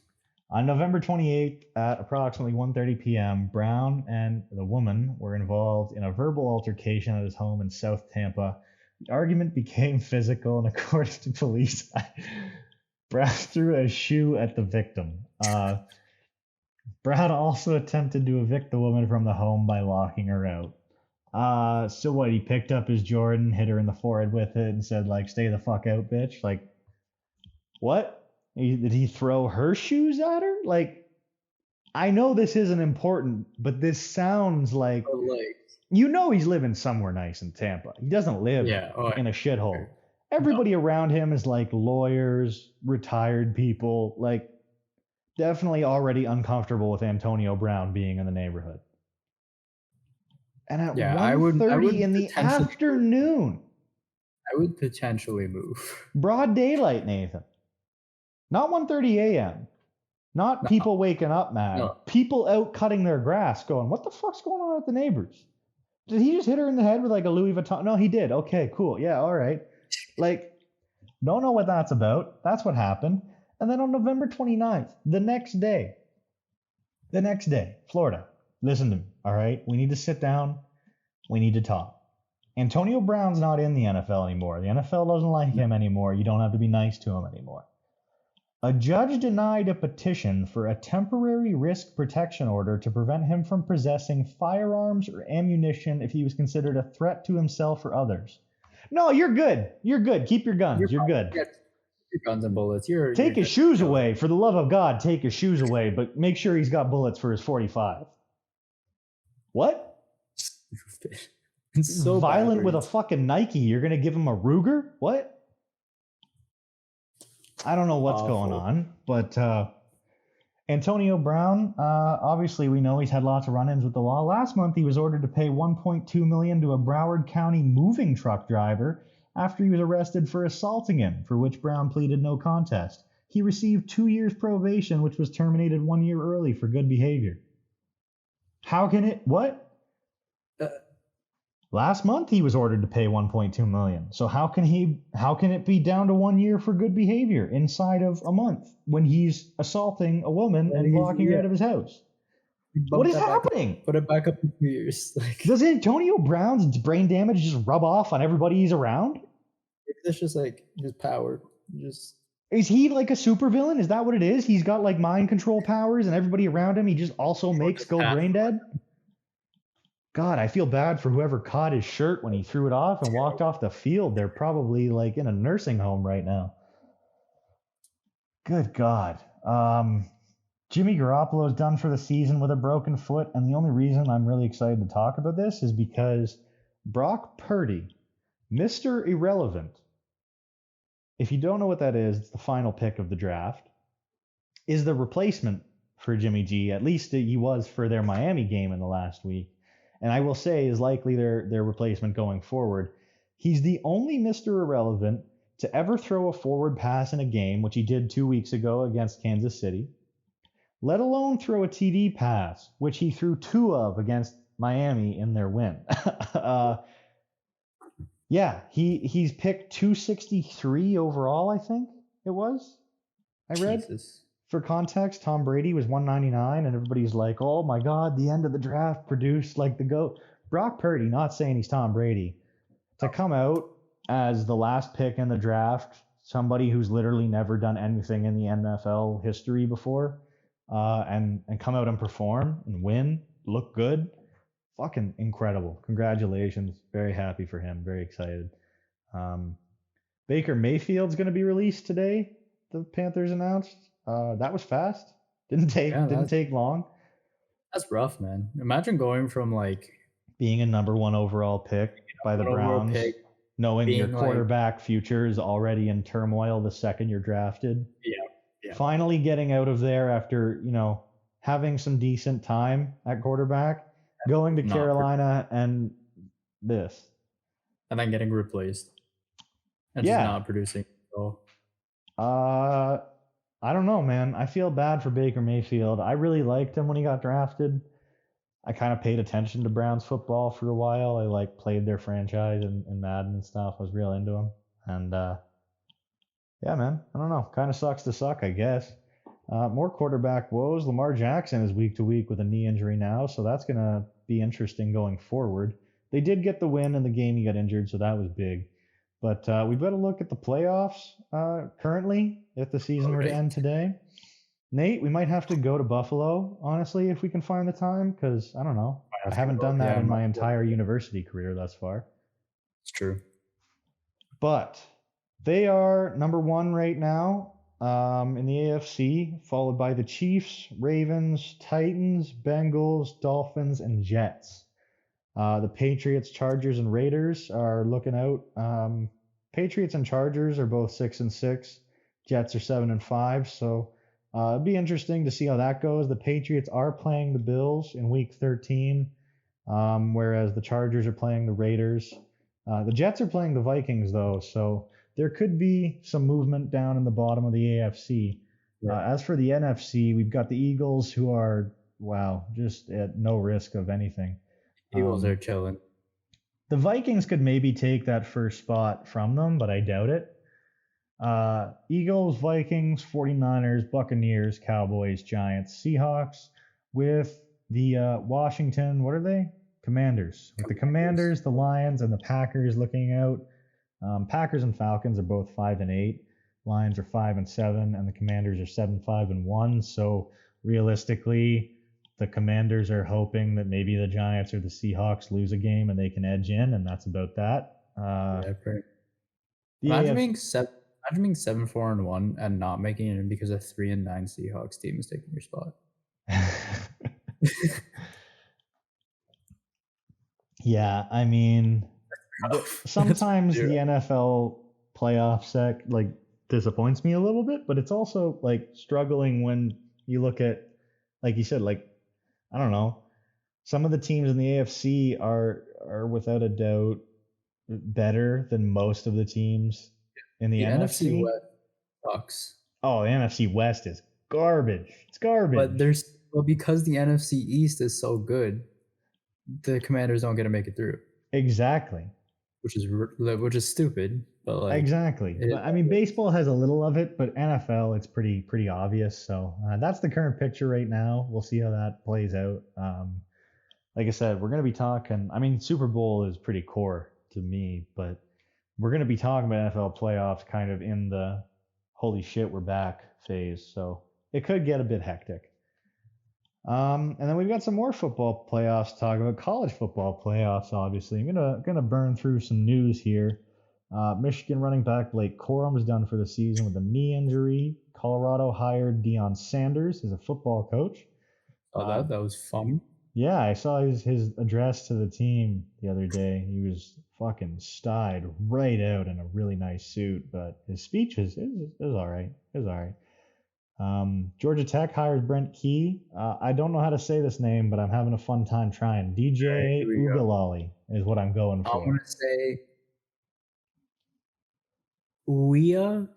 On November 28th at approximately 1:30 p.m., Brown and the woman were involved in a verbal altercation at his home in South Tampa. The argument became physical, and according to police, Brown threw a shoe at the victim. Brown also attempted to evict the woman from the home by locking her out. So what, he picked up his Jordan, hit her in the forehead with it, and said, like, stay the fuck out, bitch? Like, what? Did he throw her shoes at her? Like, I know this isn't important, but this sounds like, you know, he's living somewhere nice in Tampa. He doesn't live in a shithole. Everybody around him is like lawyers, retired people, like definitely already uncomfortable with Antonio Brown being in the neighborhood. And at 1:30 in the afternoon, I would potentially move. Broad daylight, Nathan. Not 1:30 a.m. Not people waking up mad. No. People out cutting their grass going, what the fuck's going on with the neighbors? Did he just hit her in the head with like a Louis Vuitton? No, he did. Okay, cool. Yeah, all right. Like, don't know what that's about. That's what happened. And then on November 29th, the next day, Florida, listen to me, all right? We need to sit down. We need to talk. Antonio Brown's not in the NFL anymore. The NFL doesn't like him anymore. You don't have to be nice to him anymore. A judge denied a petition for a temporary risk protection order to prevent him from possessing firearms or ammunition if he was considered a threat to himself or others. No, you're good. You're good. Keep your guns. You're good. Your guns and bullets. You're Take his shoes away. For the love of God, take his shoes away, but make sure he's got bullets for his 45. What? It's so violent with a backwards. fucking Nike. You're going to give him a Ruger? What? I don't know what's going on, but Antonio Brown, obviously we know he's had lots of run-ins with the law. Last month, he was ordered to pay $1.2 million to a Broward County moving truck driver after he was arrested for assaulting him, for which Brown pleaded no contest. He received 2 years probation, which was terminated 1 year early for good behavior. How can it, what? Last month he was ordered to pay $1.2 million. So how can it be down to 1 year for good behavior inside of a month when he's assaulting a woman and locking her out of his house? What is happening? Put it back up in 2 years. Does Antonio Brown's brain damage just rub off on everybody he's around? It's just like his power. Is he like a supervillain? Is that what it is? He's got like mind control powers and everybody around him he just also makes go brain dead? God, I feel bad for whoever caught his shirt when he threw it off and walked off the field. They're probably like in a nursing home right now. Good God. Jimmy Garoppolo is done for the season with a broken foot, and the only reason I'm really excited to talk about this is because Brock Purdy, Mr. Irrelevant, if you don't know what that is, it's the final pick of the draft, is the replacement for Jimmy G. At least he was for their Miami game in the last week. And I will say is likely their replacement going forward. He's the only Mr. Irrelevant to ever throw a forward pass in a game, which he did 2 weeks ago against Kansas City, let alone throw a TD pass, which he threw 2 of against Miami in their win. Yeah, he's picked 263 overall, I think it was. I read. Jesus. For context, Tom Brady was 199, and everybody's like, oh my God, the end of the draft produced like the GOAT. Brock Purdy, not saying he's Tom Brady, to come out as the last pick in the draft, somebody who's literally never done anything in the NFL history before, and come out and perform and win, look good, fucking incredible. Congratulations. Very happy for him. Very excited. Baker Mayfield's going to be released today, the Panthers announced. That was fast. Didn't take long. That's rough, man. Imagine going from like being a number 1 overall pick by the Browns, knowing your quarterback future is already in turmoil the second you're drafted. Yeah. Finally getting out of there after, having some decent time at quarterback, going to Carolina and this. And then getting replaced. And just not producing at all. I don't know, man. I feel bad for Baker Mayfield. I really liked him when he got drafted. I kind of paid attention to Browns football for a while. I played their franchise in Madden and stuff. I was real into him. And yeah, man, I don't know. Kind of sucks to suck, I guess. More quarterback woes. Lamar Jackson is week to week with a knee injury now, so that's going to be interesting going forward. They did get the win in the game he got injured, so that was big. But we better look at the playoffs currently if the season were to end today. Nate, we might have to go to Buffalo, honestly, if we can find the time, because I don't know. I haven't done that in my entire university career thus far. It's true. But they are number 1 right now in the AFC, followed by the Chiefs, Ravens, Titans, Bengals, Dolphins, and Jets. The Patriots, Chargers, and Raiders are looking out. Patriots and Chargers are both 6-6. Jets are 7-5. So it'd be interesting to see how that goes. The Patriots are playing the Bills in Week 13, whereas the Chargers are playing the Raiders. The Jets are playing the Vikings, though, so there could be some movement down in the bottom of the AFC. Yeah. As for the NFC, we've got the Eagles, who are, just at no risk of anything. Eagles are chilling. The Vikings could maybe take that first spot from them, but I doubt it. Eagles, Vikings, 49ers, Buccaneers, Cowboys, Giants, Seahawks, with the Washington, what are they? Commanders. With the Commanders, the Lions, and the Packers looking out. Packers and Falcons are both 5-8. Lions are 5-7, and the Commanders are 7-5-1. So realistically, the Commanders are hoping that maybe the Giants or the Seahawks lose a game and they can edge in, and that's about that. Imagine being 7-5 Imagine being 7-4-1 and not making it in because a 3-9 Seahawks team is taking your spot. Yeah, I mean, sometimes the NFL playoff like disappoints me a little bit, but it's also like struggling when you look at, like you said, like I don't know, some of the teams in the AFC are without a doubt better than most of the teams in the NFC. NFC West sucks. Oh, the NFC West is garbage. It's garbage. But because the NFC East is so good, the Commanders don't get to make it through. Exactly. Which is stupid, but like exactly. But, I mean, baseball has a little of it, but NFL it's pretty obvious. So that's the current picture right now. We'll see how that plays out. Like I said, we're going to be talking. I mean, Super Bowl is pretty core to me, but we're going to be talking about NFL playoffs kind of in the holy shit we're back phase. So it could get a bit hectic. And then we've got some more football playoffs to talk about. College football playoffs, obviously. I'm gonna burn through some news here. Michigan running back Blake Corum's done for the season with a knee injury. Colorado hired Deion Sanders as a football coach. Oh, that was fun. Yeah, I saw his address to the team the other day. He was fucking styled right out in a really nice suit, but his speech is all right. It was all right. Georgia Tech hires Brent Key. I don't know how to say this name, but I'm having a fun time trying. DJ Ugalali is what I'm going for. I'm going to say Uia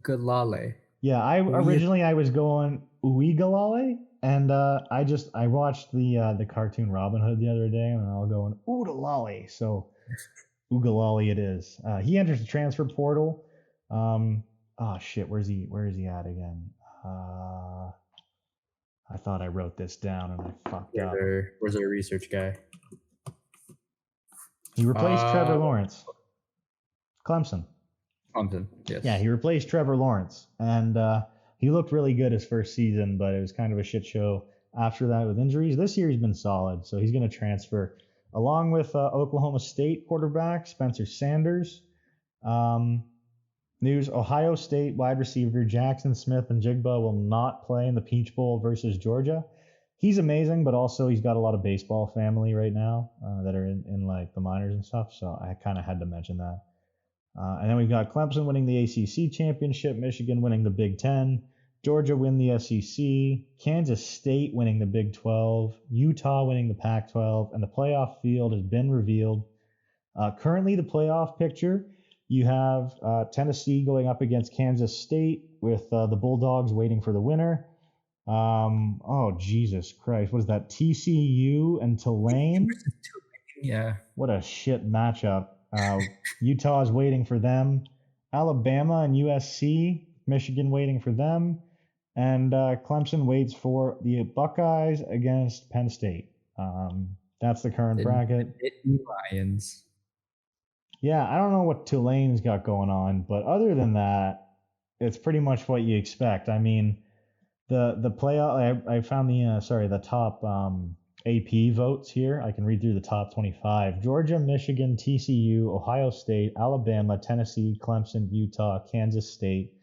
Galale. Yeah, originally I was going Uigalale, and I watched the cartoon Robin Hood the other day, and I'm all going Oodalali. So Ugalali it is. He enters the transfer portal. Oh shit, where is he at again? I thought I wrote this down and I fucked up. Where's our research guy? He replaced Trevor Lawrence. Clemson, yes. Yeah, he replaced Trevor Lawrence, and he looked really good his first season, but it was kind of a shit show after that with injuries. This year he's been solid, so he's going to transfer along with Oklahoma State quarterback Spencer Sanders. News: Ohio State wide receiver Jackson Smith and Jigba will not play in the Peach Bowl versus Georgia. He's amazing, but also he's got a lot of baseball family right now that are in like the minors and stuff. So I kind of had to mention that. And then we've got Clemson winning the ACC championship, Michigan winning the Big Ten, Georgia win the SEC, Kansas State winning the Big 12, Utah winning the Pac-12, and the playoff field has been revealed. Currently, the playoff picture. You have Tennessee going up against Kansas State with the Bulldogs waiting for the winner. Oh, Jesus Christ. What is that? TCU and Tulane? Yeah. What a shit matchup. Utah is waiting for them. Alabama and USC, Michigan waiting for them. And Clemson waits for the Buckeyes against Penn State. That's the current bracket. Lions. Yeah, I don't know what Tulane's got going on, but other than that, it's pretty much what you expect. I mean, the playoff. I found the top AP votes here. I can read through the top 25: Georgia, Michigan, TCU, Ohio State, Alabama, Tennessee, Clemson, Utah, Kansas State,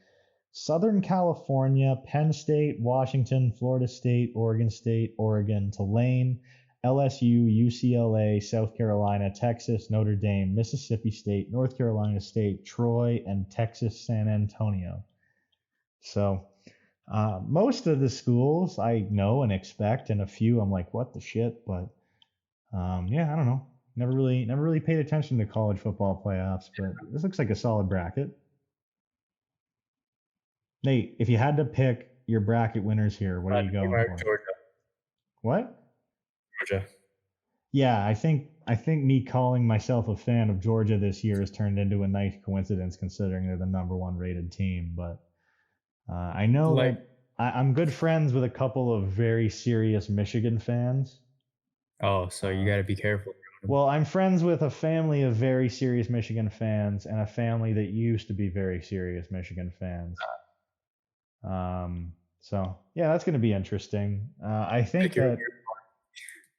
Southern California, Penn State, Washington, Florida State, Oregon, Tulane, LSU, UCLA, South Carolina, Texas, Notre Dame, Mississippi State, North Carolina State, Troy, and Texas San Antonio. So most of the schools I know and expect, and a few I'm like, what the shit? But yeah, I don't know. Never really paid attention to college football playoffs, but this looks like a solid bracket. Nate, if you had to pick your bracket winners here, what are you going for? Georgia. What? Georgia. Yeah, I think me calling myself a fan of Georgia this year has turned into a nice coincidence considering they're the number one rated team. But I know I'm good friends with a couple of very serious Michigan fans. Oh, so you got to be careful. Well, I'm friends with a family of very serious Michigan fans and a family that used to be very serious Michigan fans. So yeah, that's going to be interesting. I think that.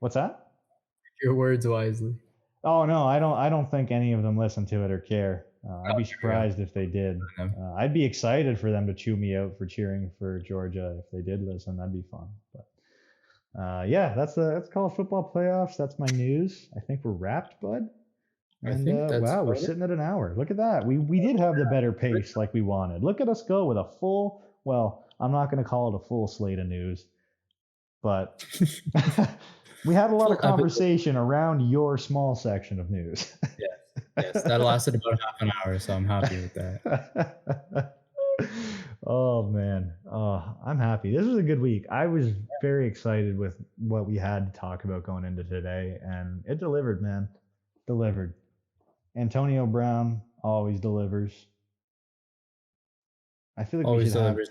What's that? Pick your words wisely. Oh no, I don't think any of them listen to it or care. I'd be surprised if they did. I'd be excited for them to chew me out for cheering for Georgia if they did listen. That'd be fun. But yeah, that's college football playoffs. That's my news. I think we're wrapped, bud. And wow, we're sitting at an hour. Look at that. We did have the better pace like we wanted. Look at us go with a full. Well, I'm not going to call it a full slate of news, but we had a lot of conversation around your small section of news. Yes, that lasted about half an hour, so I'm happy with that. Oh man, I'm happy. This was a good week. I was very excited with what we had to talk about going into today, and it delivered, man. Delivered. Antonio Brown always delivers. I feel like Always we should delivers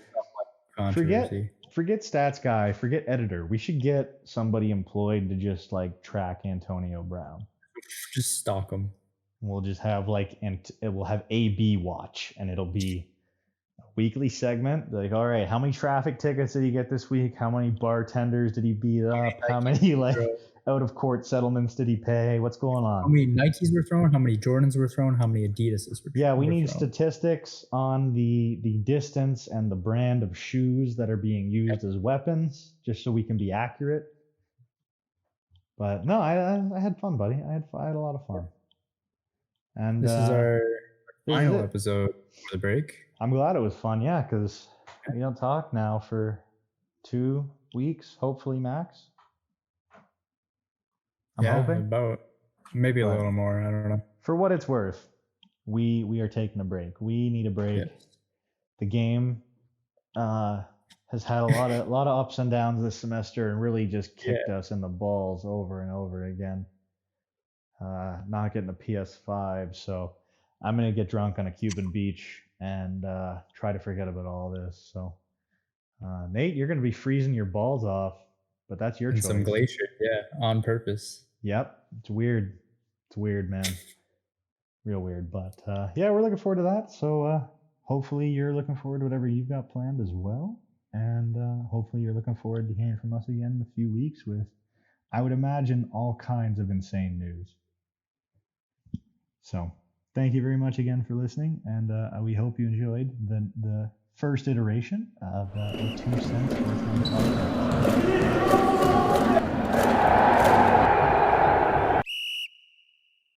have forget stats guy, forget editor. We should get somebody employed to just like track Antonio Brown. Just stalk him. We'll just have we'll have AB watch, and it'll be a weekly segment. Like, all right, how many traffic tickets did he get this week? How many bartenders did he beat up? How many out of court settlements did he pay? What's going on? How many Nikes were thrown? How many Jordans were thrown? How many Adidases were thrown? Yeah, we need statistics on the distance and the brand of shoes that are being used as weapons, just so we can be accurate. But no, I had fun, buddy. I had a lot of fun. And this is our final episode for the break. I'm glad it was fun, yeah, because we don't talk now for 2 weeks, hopefully max. I'm hoping. About maybe a little more. I don't know. For what it's worth, we are taking a break. We need a break. Yes. The game has had a lot of ups and downs this semester, and really just kicked us in the balls over and over again. Not getting a PS5, so I'm gonna get drunk on a Cuban beach and try to forget about all this. So, Nate, you're gonna be freezing your balls off, but that's your choice. Some glacier, on purpose. Yep, it's weird. It's weird, man. Real weird, but yeah, we're looking forward to that. So hopefully you're looking forward to whatever you've got planned as well, and hopefully you're looking forward to hearing from us again in a few weeks with, I would imagine, all kinds of insane news. So thank you very much again for listening, and we hope you enjoyed the first iteration of a 2 cents worth of podcast.